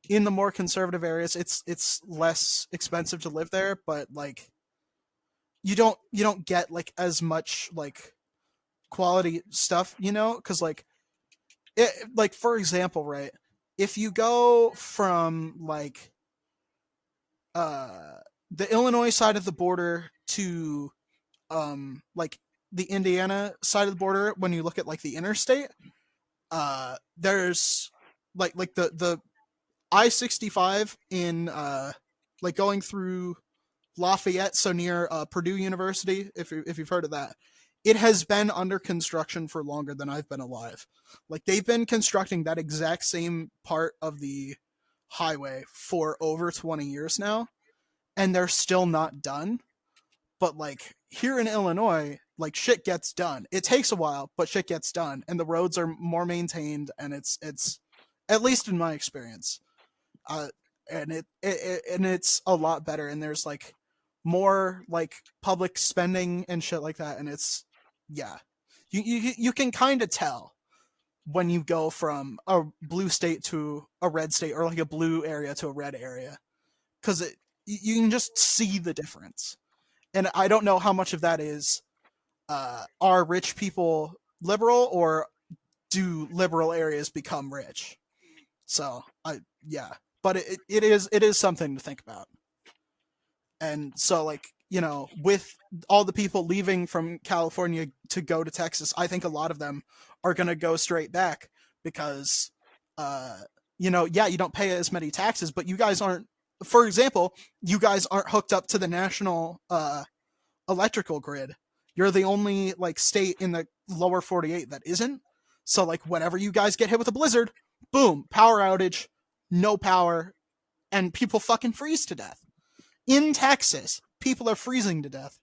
in the more conservative areas, it's less expensive to live there, but like you don't get like as much like quality stuff, you know, because like for example, right, if you go from like uh the Illinois side of the border to like the Indiana side of the border, when you look at like the interstate, there's like the I-65 in like going through Lafayette, so near Purdue University, if you've heard of that. It has been under construction for longer than I've been alive. Like they've been constructing that exact same part of the highway for over 20 years now, and they're still not done. But like here in Illinois, like shit gets done. It takes a while, but shit gets done, and the roads are more maintained, and it's at least in my experience, uh, and and it's a lot better. And there's like more like public spending and shit like that, and it's yeah, you can kind of tell when you go from a blue state to a red state, or like a blue area to a red area, because you can just see the difference. And I don't know how much of that is are rich people liberal, or do liberal areas become rich? So yeah, but it is something to think about. And so, like, with all the people leaving from California to go to Texas, I think a lot of them are going to go straight back because, yeah, you don't pay as many taxes, but you guys aren't, for example, you guys aren't hooked up to the national electrical grid. You're the only, like, state in the lower 48 that isn't. So, like, whenever you guys get hit with a blizzard, boom, power outage, no power, and people fucking freeze to death. In Texas, people are freezing to death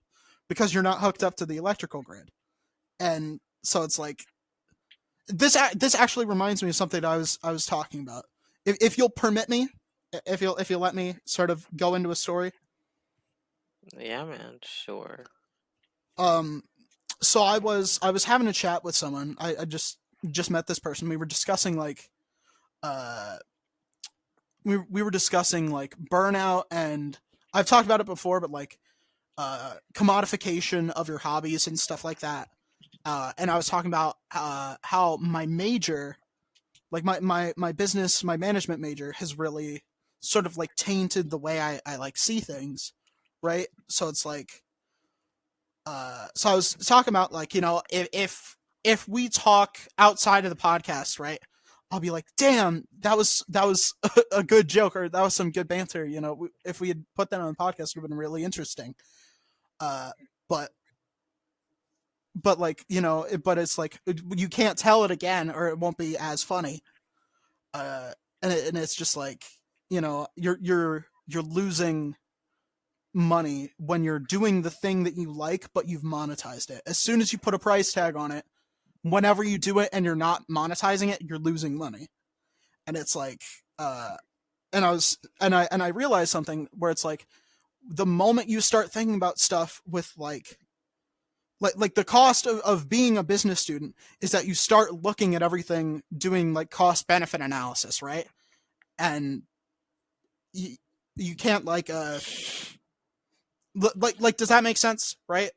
because you're not hooked up to the electrical grid. And so it's like, this actually reminds me of something I was talking about. If you'll permit me, if you'll let me sort of go into a story. Yeah, man, sure. So I was having a chat with someone. I just met this person. We were discussing, like, we were discussing, like, burnout, and I've talked about it before, but, like, commodification of your hobbies and stuff like that. And I was talking about how my major, like my business, my management major, has really sort of, like, tainted the way I like see things, right? So it's like, so I was talking about, like, if we talk outside of the podcast, right, I'll be like, damn, that was a good joke, or that was some good banter. If we had put that on the podcast, it would have been really interesting. But like, but it's like, you can't tell it again, or it won't be as funny. And it's just like, you're losing money when you're doing the thing that you like, but you've monetized it. As soon as you put a price tag on it, whenever you do it and you're not monetizing it, you're losing money. And it's like, and I realized something where it's like, the moment you start thinking about stuff with, like the cost of being a business student is that you start looking at everything doing, like, cost benefit analysis, right? And you can't, like, does that make sense, right?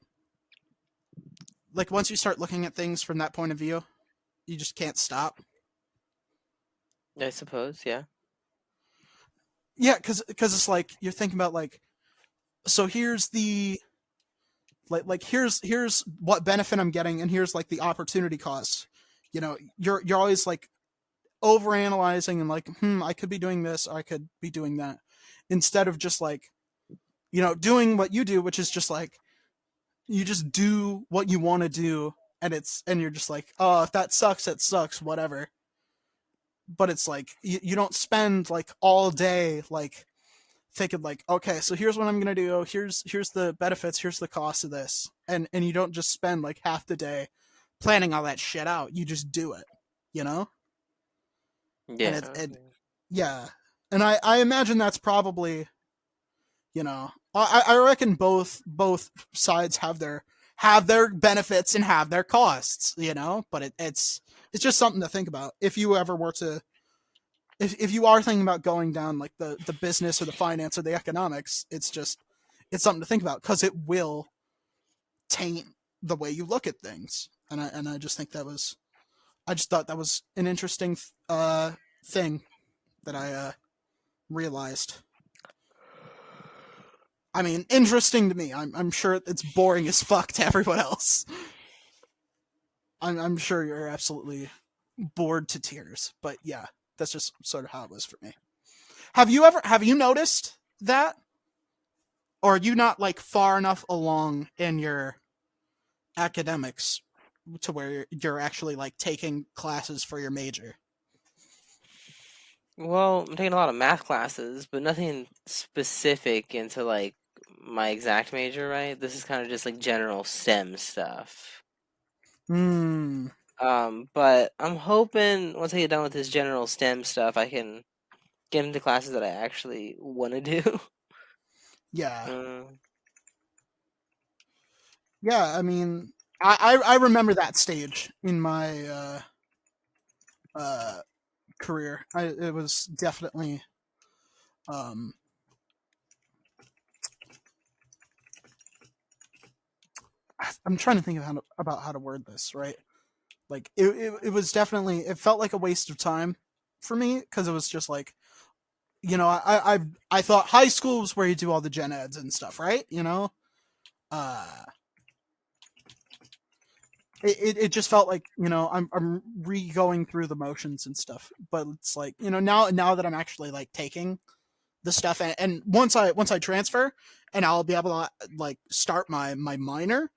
Like, once you start looking at things from that point of view, you just can't stop. I suppose, yeah. Yeah, because it's like, you're thinking about, like, so here's the, like here's what benefit I'm getting, and here's, like, the opportunity cost. You're always, like, overanalyzing and, like, I could be doing this, or I could be doing that, instead of just, like, doing what you do, which is just, like, you just do what you want to do, and you're just like, oh, if that sucks, it sucks, whatever. But it's like, you don't spend, like, all day, like, thinking, like, okay, so here's what I'm gonna do, here's the benefits, here's the cost of this, and you don't just spend, like, half the day planning all that shit out. You just do it, and Yeah. yeah. And I imagine that's probably, I reckon both sides have their benefits and have their costs, but it's just something to think about if you ever were to, if you are thinking about going down, like, the business or the finance or the economics. It's something to think about, because it will taint the way you look at things. And I just think I just thought that was an interesting thing that I realized. I mean, interesting to me. I'm sure it's boring as fuck to everyone else. I'm sure you're absolutely bored to tears, but yeah, that's just sort of how it was for me. Have you noticed that? Or are you not, like, far enough along in your academics to where you're actually, like, taking classes for your major? Well, I'm taking a lot of math classes, but nothing specific into, like, my exact major, right? This is kind of just, like, general STEM stuff. But I'm hoping once I get done with this general STEM stuff, I can get into classes that I actually want to do. Yeah. Yeah, I mean, I remember that stage in my career. It was definitely I'm trying to think of about how to word this, right? Like it was definitely, it felt like a waste of time for me because it was just like, I thought high school was where you do all the gen eds and stuff, right? Uh it just felt like, I'm re-going through the motions and stuff, but it's like, now that I'm actually like taking the stuff, and once I transfer and I'll be able to like start my minor,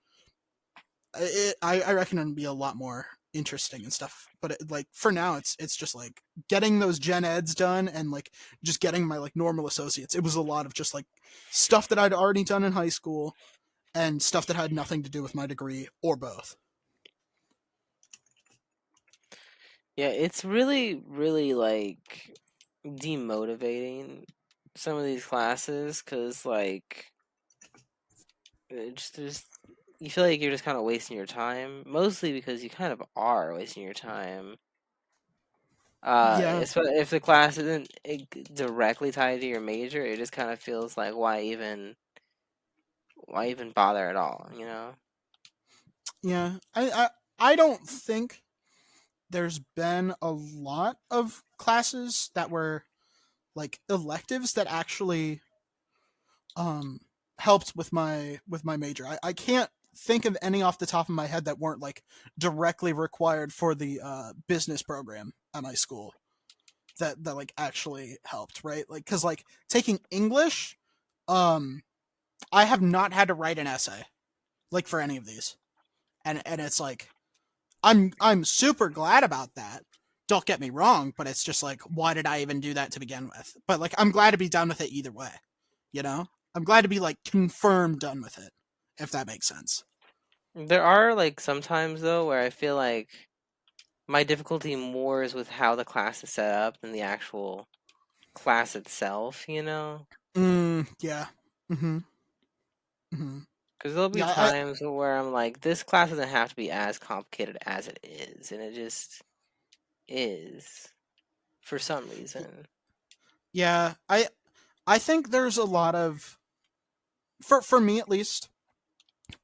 I reckon it'll be a lot more interesting and stuff. But like for now, it's just like getting those gen eds done and like just getting my like normal associates. It was a lot of just like stuff that I'd already done in high school and stuff that had nothing to do with my degree or both. Yeah, it's really, really like demotivating some of these classes because like it just there's you feel like you're just kind of wasting your time, mostly because you kind of are wasting your time. Yeah, If the class isn't directly tied to your major, it just kind of feels like why even bother at all, you know? yeah. I don't think there's been a lot of classes that were like electives that actually um helped with my major. I can't think of any off the top of my head that weren't like directly required for the business program at my school that like actually helped, right? Like cuz like taking English, um I have not had to write an essay like for any of these. And it's like I'm super glad about that. Don't get me wrong, but it's just like, why did I even do that to begin with? But like, I'm glad to be done with it either way. You know, I'm glad to be like confirmed done with it, if that makes sense. There are like sometimes though where I feel like my difficulty more is with how the class is set up than the actual class itself, you know? Yeah. Mm-hmm. Mm-hmm. Because there'll be Yeah. times where I'm like, this class doesn't have to be as complicated as it is, and it just is for some reason. Yeah. I think there's a lot of, for me at least.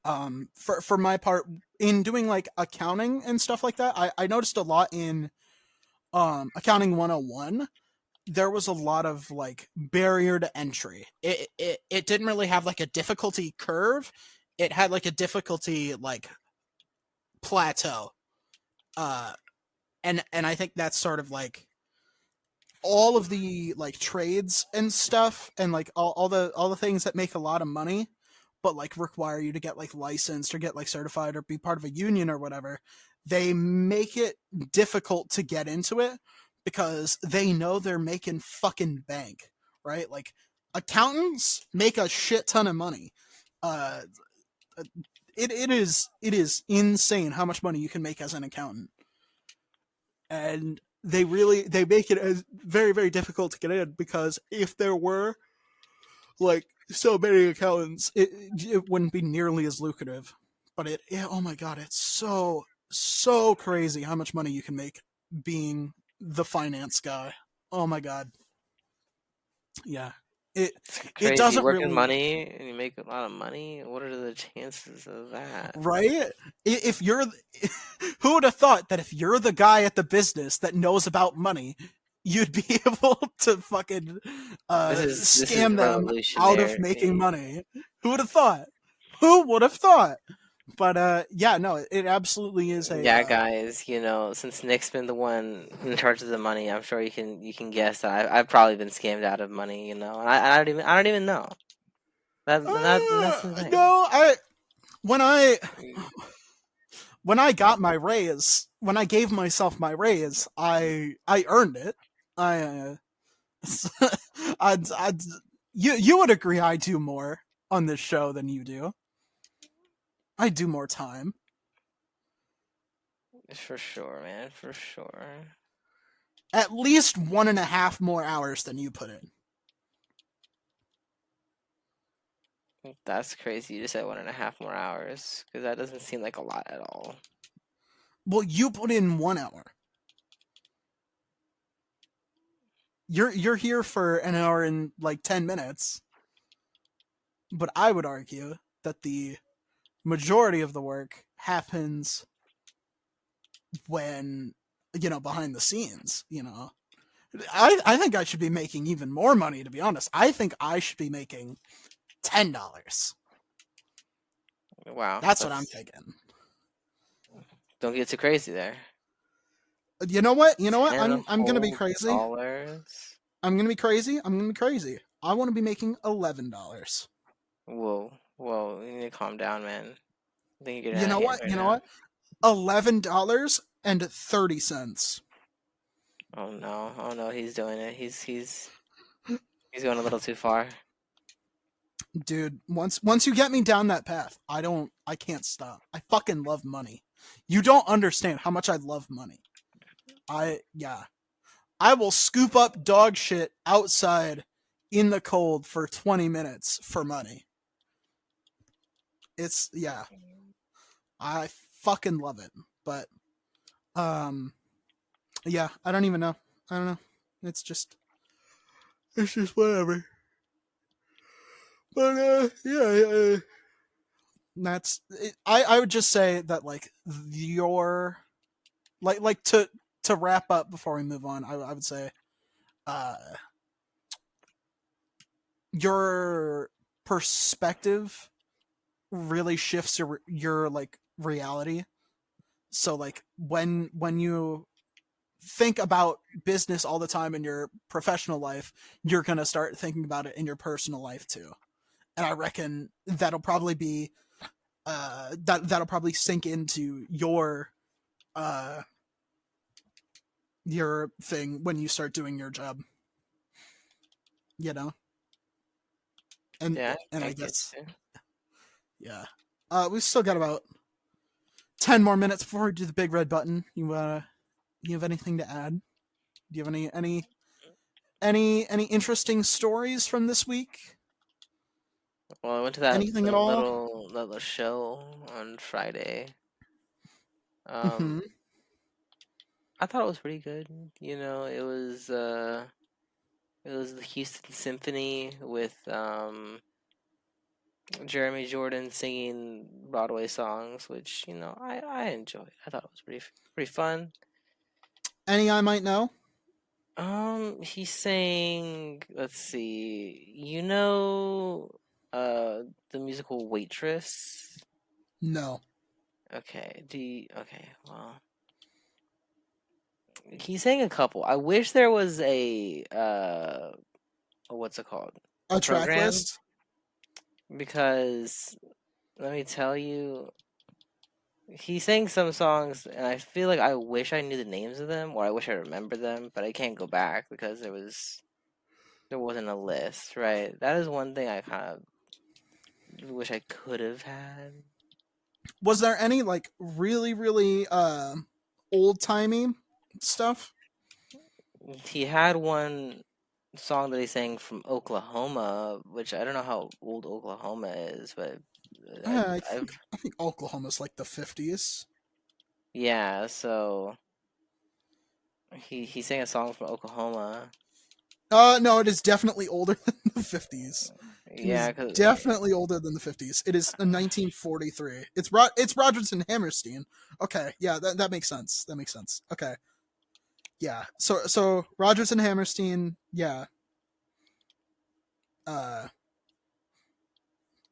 For my part, in doing like accounting and stuff like that, I noticed a lot in accounting 101. There was a lot of like barrier to entry. It didn't really have like a difficulty curve. It had like a difficulty like plateau. Uh and I think that's sort of like all of the like trades and stuff, and like all the things that make a lot of money but like require you to get like licensed or get like certified or be part of a union or whatever. They make it difficult to get into it because they know they're making fucking bank, right? Like accountants make a shit ton of money. uh it is insane how much money you can make as an accountant, and they make it as very very difficult to get in because if there were like so many accountants, it wouldn't be nearly as lucrative. But oh my god, it's so crazy how much money you can make being the finance guy. Oh my god, yeah. It It's it crazy. You doesn't work in really, money and you make a lot of money. What are the chances of that? right? If you're, who would have thought that if you're the guy at the business that knows about money, you'd be able to fucking This is scam them out of making revolutionary. money? Who would have thought? Who would have thought? But yeah, no, it absolutely is a Yeah, guys, since Nick's been the one in charge of the money, I'm sure you can guess that I've probably been scammed out of money, and I don't even know. That's the thing. no, when I when I got my raise, when I gave myself my raise, I earned it. I I'd you would agree I do more on this show than you do. I do more time. For sure, man, for sure. At least 1.5 more hours than you put in. That's crazy. You just said 1.5 more hours because that doesn't seem like a lot at all. Well, you put in 1 hour. You're here for an hour and like 10 minutes. But I would argue that the majority of the work happens when, behind the scenes. I think I should be making even more money, to be honest. I think I should be making $10. Wow, That's what I'm thinking. don't get too crazy there. You know what? $10 I'm gonna be crazy. dollars. I'm gonna be crazy. I want to be making $11. Whoa, whoa! You need to calm down, man. I think you're You getting out know of hand what? right now. $11.30. Oh no! Oh no! He's doing it. He's going a little too far. Dude, once you get me down that path, I can't stop. I fucking love money. You don't understand how much I love money. I will scoop up dog shit outside in the cold for 20 minutes for money. I fucking love it. But I don't even know. I don't know. It's just whatever. But that's it. I would just say that like your to wrap up before we move on, I would say uh your perspective really shifts your like reality. So like when you think about business all the time in your professional life, you're gonna start thinking about it in your personal life too. And I reckon that'll probably be that'll probably sink into uh your thing when you start doing your job. You know? And Yeah, and I I get guess you. yeah. We've still got about 10 more minutes before we do the big red button. You have anything to add? Do you have any interesting stories from this week? Well, I went to that Anything at all? little show on Friday. Mm-hmm. I thought it was pretty good. It was the Houston Symphony with Jeremy Jordan singing Broadway songs, which I enjoyed. I thought it was pretty fun. Any I might know? He sang. Let's see. The musical Waitress. No. Okay. Okay. Well, he sang a couple. I wish there was a what's it called? A track Program, list? because let me tell you, he sang some songs, and I feel like I wish I knew the names of them, or I wish I remembered them, but I can't go back because there wasn't a list, right? That is one thing I kind of wish I could have had. Was there any like really really old timey stuff? He had one song that he sang from Oklahoma, which I don't know how old Oklahoma is, but I I've think Oklahoma's like the 50s. yeah. So he sang a song from Oklahoma. No, it is definitely older than the 50s. It Yeah, is because definitely older than the 50s. It is 1943. It's Rodgers and Hammerstein. Okay, yeah, that makes sense. That makes sense. Okay. Yeah. So Rodgers and Hammerstein, yeah. Uh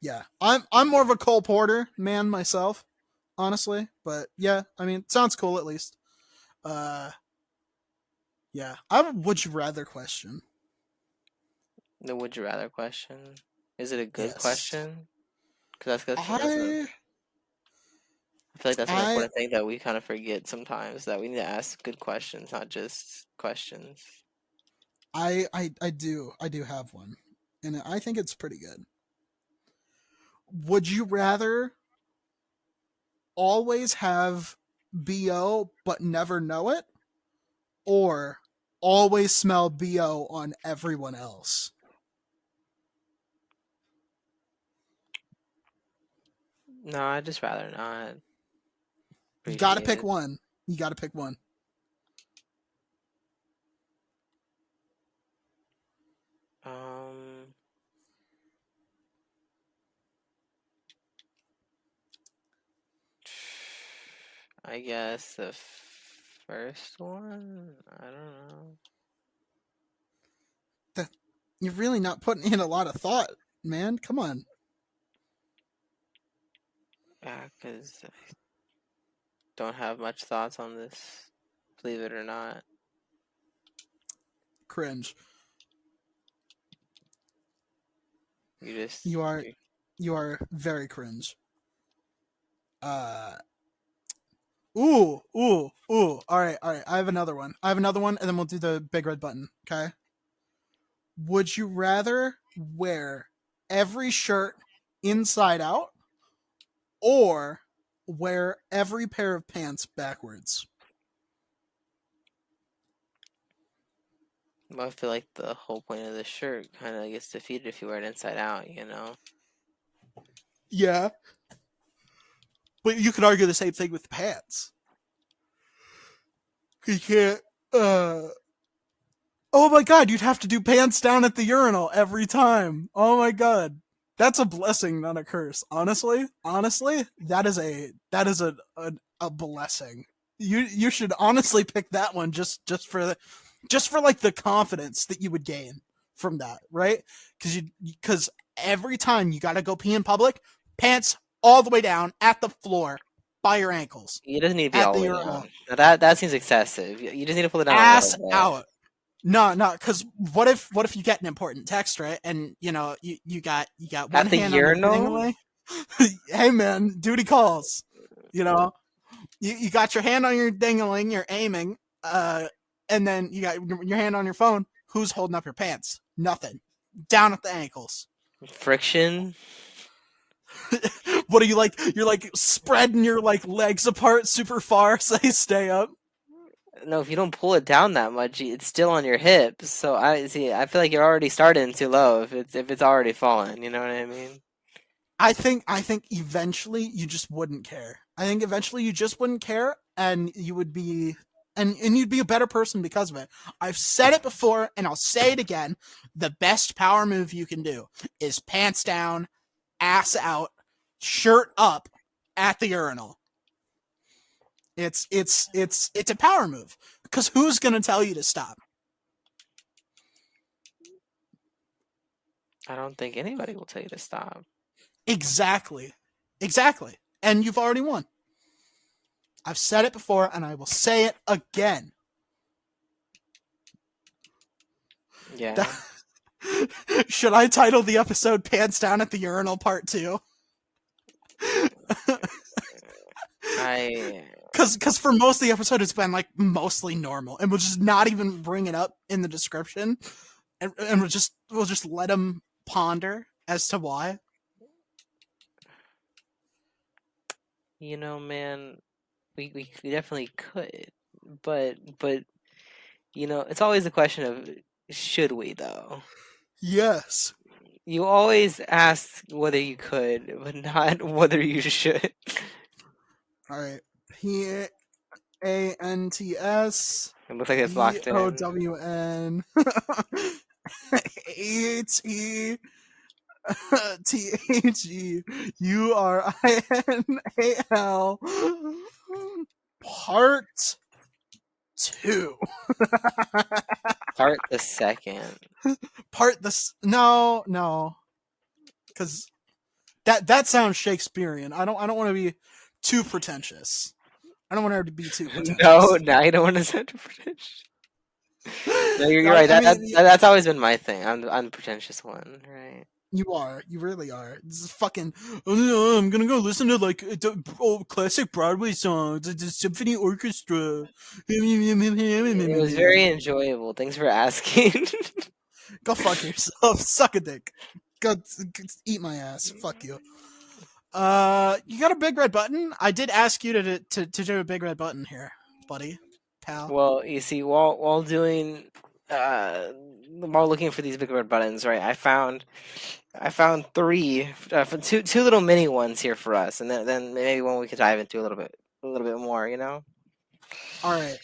yeah. I'm more of a Cole Porter man myself, honestly, but yeah, I mean, sounds cool at least. Uh yeah. I have a would you rather question. the would you rather question, is it a good Yes. question? Because I I feel like that's an I important thing that we kind of forget sometimes, that we need to ask good questions, not just questions. I do have one, and I think it's pretty good. Would you rather always have BO but never know it, or always smell BO on everyone else? No, I'd just rather not You got to appreciate pick it. one. You got to pick one. Um, I guess the first one. I don't know. You're really not putting in a lot of thought, man. Come on. Yeah, because I don't have much thoughts on this. Believe it or not. Cringe. You just You are very cringe. Ooh. All right. I have another one. And then we'll do the big red button. Okay. Would you rather wear every shirt inside out or wear every pair of pants backwards? Well, I feel like the whole point of the shirt kind of gets defeated if you wear it inside out, you know? Yeah. But you could argue the same thing with the pants. You can't. Oh my god, you'd have to do pants down at the urinal every time. Oh my god. That's a blessing, not a curse. Honestly, that is a blessing. You should honestly pick that one just for like the confidence that you would gain from that, right? Because every time you gotta go pee in public, pants all the way down at the floor by your ankles It doesn't need to be at all the the way urinal, down. Now that seems excessive. You just need to pull it down a ass little bit. out. No, because what if you get an important text, right? And you know you got one At the hand on your urinal? dingling. Hey man, duty calls. You know, you got your hand on your dingling, you're aiming, and then you got your hand on your phone. Who's holding up your pants? Nothing. Down at the ankles. Friction? What are you like? You're like spreading your like legs apart super far so they stay up. No, if you don't pull it down that much, it's still on your hips. So I feel like you're already starting too low if it's already fallen. You know what I mean? I think eventually you just wouldn't care. I think eventually you just wouldn't care, and you would be and you'd be a better person because of it. I've said it before and I'll say it again. The best power move you can do is pants down, ass out, shirt up at the urinal. It's a power move because who's going to tell you to stop? I don't think anybody will tell you to stop. Exactly. And you've already won. I've said it before and I will say it again. Yeah. Should I title the episode Pants Down at the Urinal Part 2? Because for most of the episode it's been like mostly normal, and we'll just not even bring it up in the description, and we'll just let them ponder as to why. You know, man, we definitely could, but you know, it's always a question of should we though. Yes. You always ask whether you could, but not whether you should. All right. PANTS It looks like it's locked in. BOWN THEURINAL Part 2. Part the second. No, because that sounds Shakespearean. I don't want to be too pretentious. I don't want her to be too pretentious. No, you don't want to sound too pretentious. No, you're right. That's always been my thing. I'm the pretentious one, right? You really are. This is fucking. Oh no, I'm gonna go listen to like old classic Broadway songs, the symphony orchestra. It was very enjoyable. Thanks for asking. Go fuck yourself. Suck a dick. Go eat my ass. Fuck you. You got a big red button? I did ask you to do a big red button here, buddy, pal. Well, you see, while doing, while looking for these big red buttons, right? I found three, for two little mini ones here for us, and then maybe one we could dive into a little bit more. You know. All right.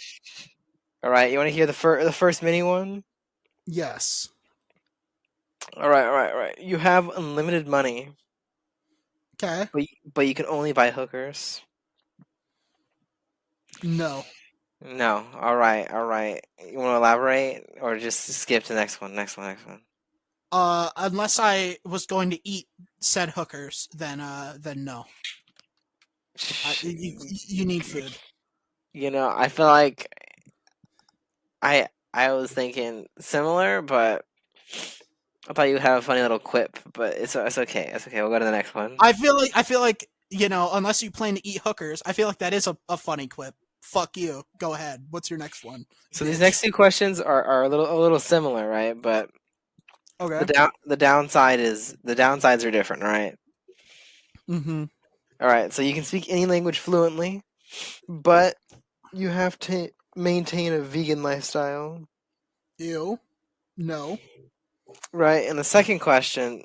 All right. You want to hear the first mini one? Yes. All right. You have unlimited money. Okay. But you can only buy hookers. No. No. All right. All right. You want to elaborate or just skip to the next one? Next one. Next one. Unless I was going to eat said hookers, then no. You need food. You know, I feel like I was thinking similar, but I thought you would have a funny little quip. But it's okay. It's okay. We'll go to the next one. I feel like unless you plan to eat hookers, I feel like that is a funny quip. Fuck you. Go ahead. What's your next one? So these Bitch. next two questions are a little similar, right? But Okay. the downside is the downsides are different, right? Mm-hmm. All right. So you can speak any language fluently, but you have to maintain a vegan lifestyle. Ew. No. Right. And the second question,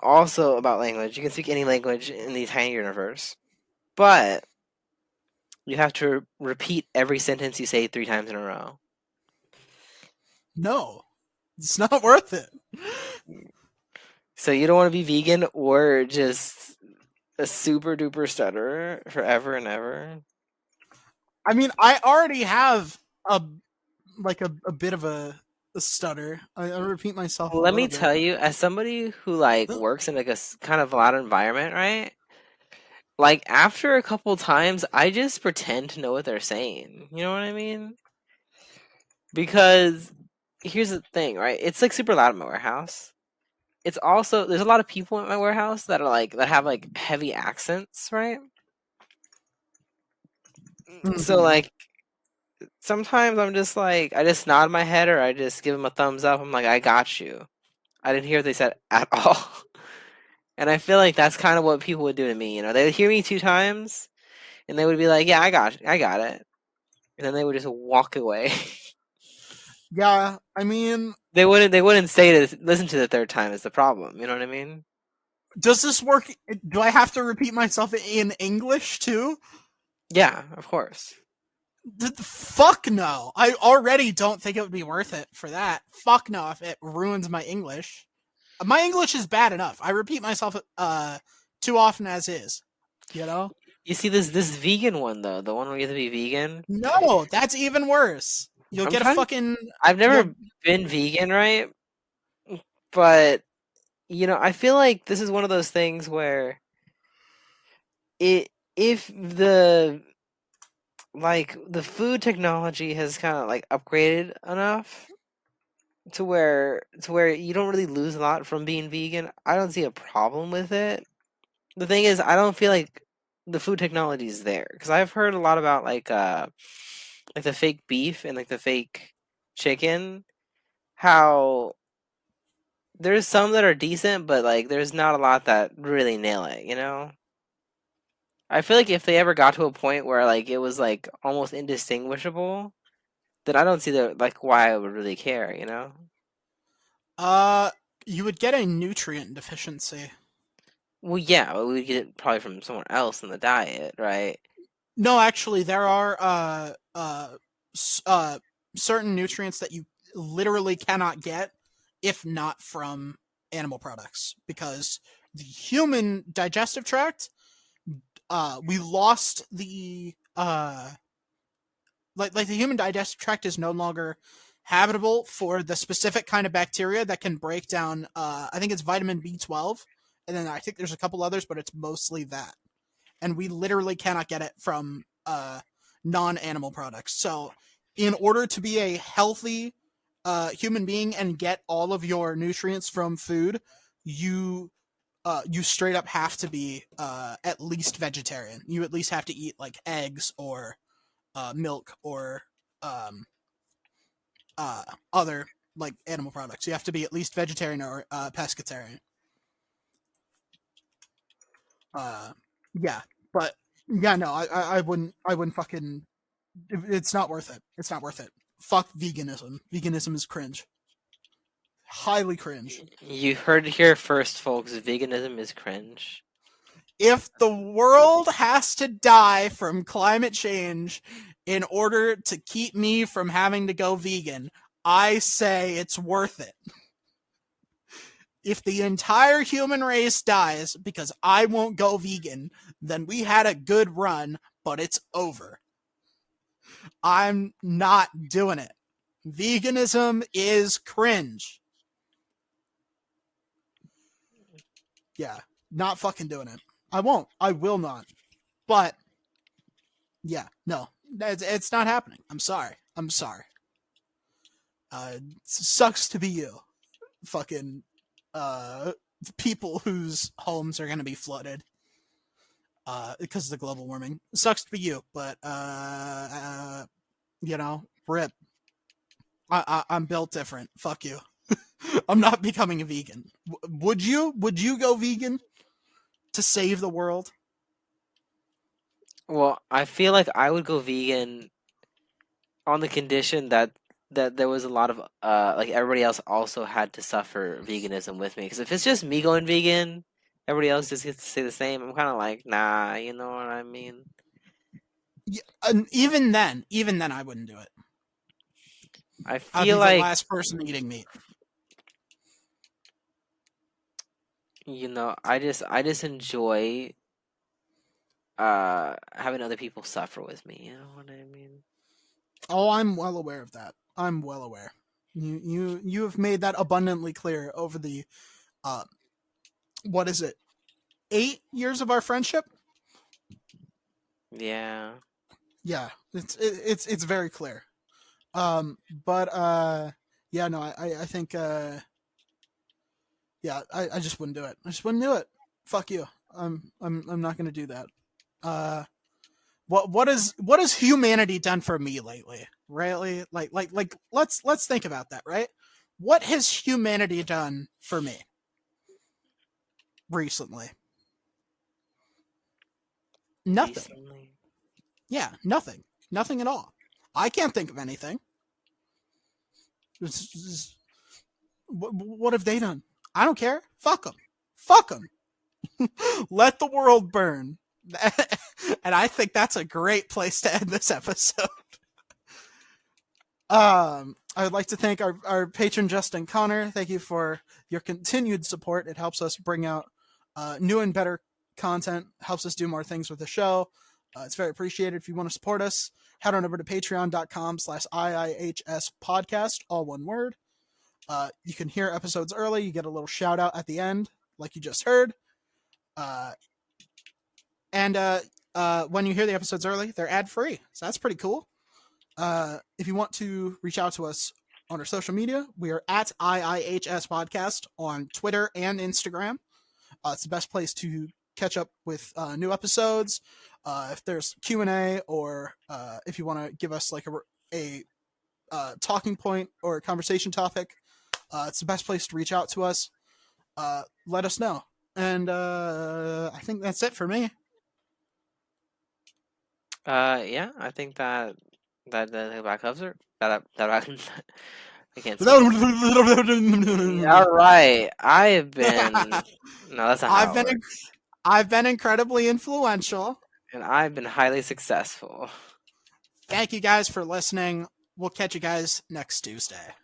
also about language. You can speak any language in the entire universe, but you have to repeat every sentence you say 3 times in a row. No. It's not worth it. So you don't want to be vegan or just a super duper stutterer forever and ever. I mean, I already have a bit of a stutter. I repeat myself a Let me little bit. tell you, as somebody who works in like a kind of loud environment, right? Like after a couple times, I just pretend to know what they're saying. You know what I mean? Because here's the thing, right? It's like super loud in my warehouse. It's also there's a lot of people in my warehouse that are that have heavy accents, right? So Mhm. sometimes I'm just I just nod my head or I just give them a thumbs up. I'm like, I got you. I didn't hear what they said at all. And I feel like that's kind of what people would do to me. They would hear me 2 times and they would be like, yeah, I got it. And then they would just walk away. Yeah, I mean, they wouldn't stay to listen to the third time is the problem. You know what I mean? does this work? Do I have to repeat myself in English too? Yeah, of course. Fuck no. I already don't think it would be worth it for that. Fuck no if it ruins my English. My English is bad enough. I repeat myself too often as is. You see this vegan one though, the one where you have to be vegan. No, that's even worse. You'll I'm get a trying. fucking I've you'll never been vegan, right? But I feel like this is one of those things where if the food technology has kind of upgraded enough to where you don't really lose a lot from being vegan, I don't see a problem with it. The thing is, I don't feel like the food technology is there because I've heard a lot about the fake beef and the fake chicken. How there's some that are decent, but there's not a lot that really nail it. I feel like if they ever got to a point where it was almost indistinguishable, then I don't see why I would really care. you would get a nutrient deficiency. Well, yeah, but we would get it probably from somewhere else in the diet, right? No, actually, there are certain nutrients that you literally cannot get if not from animal products because the human digestive tract, we lost the the human digestive tract is no longer habitable for the specific kind of bacteria that can break down. I think it's vitamin B12, and then I think there's a couple others, but it's mostly that. And we literally cannot get it from non-animal products. So, in order to be a healthy human being and get all of your nutrients from food, you you straight up have to be at least vegetarian. You at least have to eat eggs or milk or um, other animal products. You have to be at least vegetarian or pescatarian. Yeah, but yeah, no, I wouldn't fucking. It's not worth it. It's not worth it. Fuck veganism. Veganism is cringe. Highly cringe. You heard it here first, folks. Veganism is cringe. If the world has to die from climate change in order to keep me from having to go vegan, I say it's worth it. If the entire human race dies because I won't go vegan, then we had a good run, but it's over. I'm not doing it. Veganism is cringe. Yeah, not fucking doing it. I won't. I will not. But yeah, no, it's not happening. I'm sorry. Sucks to be you. Fucking people whose homes are gonna be flooded because of the global warming. Sucks to be you, but rip. I'm built different. Fuck you. I'm not becoming a vegan. Would you? Would you go vegan to save the world? Well, I feel like I would go vegan on the condition that there was a lot of like everybody else also had to suffer veganism with me. Because if it's just me going vegan, everybody else just gets to say the same. I'm kind of like, nah, you know what I mean? Yeah, and even then, I wouldn't do it. I I'd be feel the like, last person eating meat. you know, I just enjoy having other people suffer with me. You know what I mean? Oh, I'm well aware of that. I'm well aware. You have made that abundantly clear over the uh what is it? 8 years of our friendship? Yeah. Yeah, it's very clear. But yeah, no, I think yeah, I just wouldn't do it. I just wouldn't do it. Fuck you. I'm not gonna do that. Uh, what has humanity done for me lately? Really? Like let's think about that, right? What has humanity done for me recently? Nothing. Recently. Yeah, nothing. Nothing at all. I can't think of anything. What have they done? I don't care. Fuck them. Fuck them. Let the world burn. And I think that's a great place to end this episode. I would like to thank our patron Justin Connor. Thank you for your continued support. It helps us bring out new and better content, helps us do more things with the show. It's very appreciated. If you want to support us, head on over to patreon.com/IIHS podcast, all one word. You can hear episodes early. You get a little shout out at the end, like you just heard. And when you hear the episodes early, they're ad free. So that's pretty cool. If you want to reach out to us on our social media, we are at IIHS Podcast on Twitter and Instagram. It's the best place to catch up with new episodes. If there's Q&A or if you want to give us like a talking point or a conversation topic, it's the best place to reach out to us. Let us know. And I think that's it for me. Yeah, I think that about covers it. That I can't speak. All right, I have been. No, that's not how it works. I've been incredibly influential. And I've been highly successful. Thank you guys for listening. We'll catch you guys next Tuesday.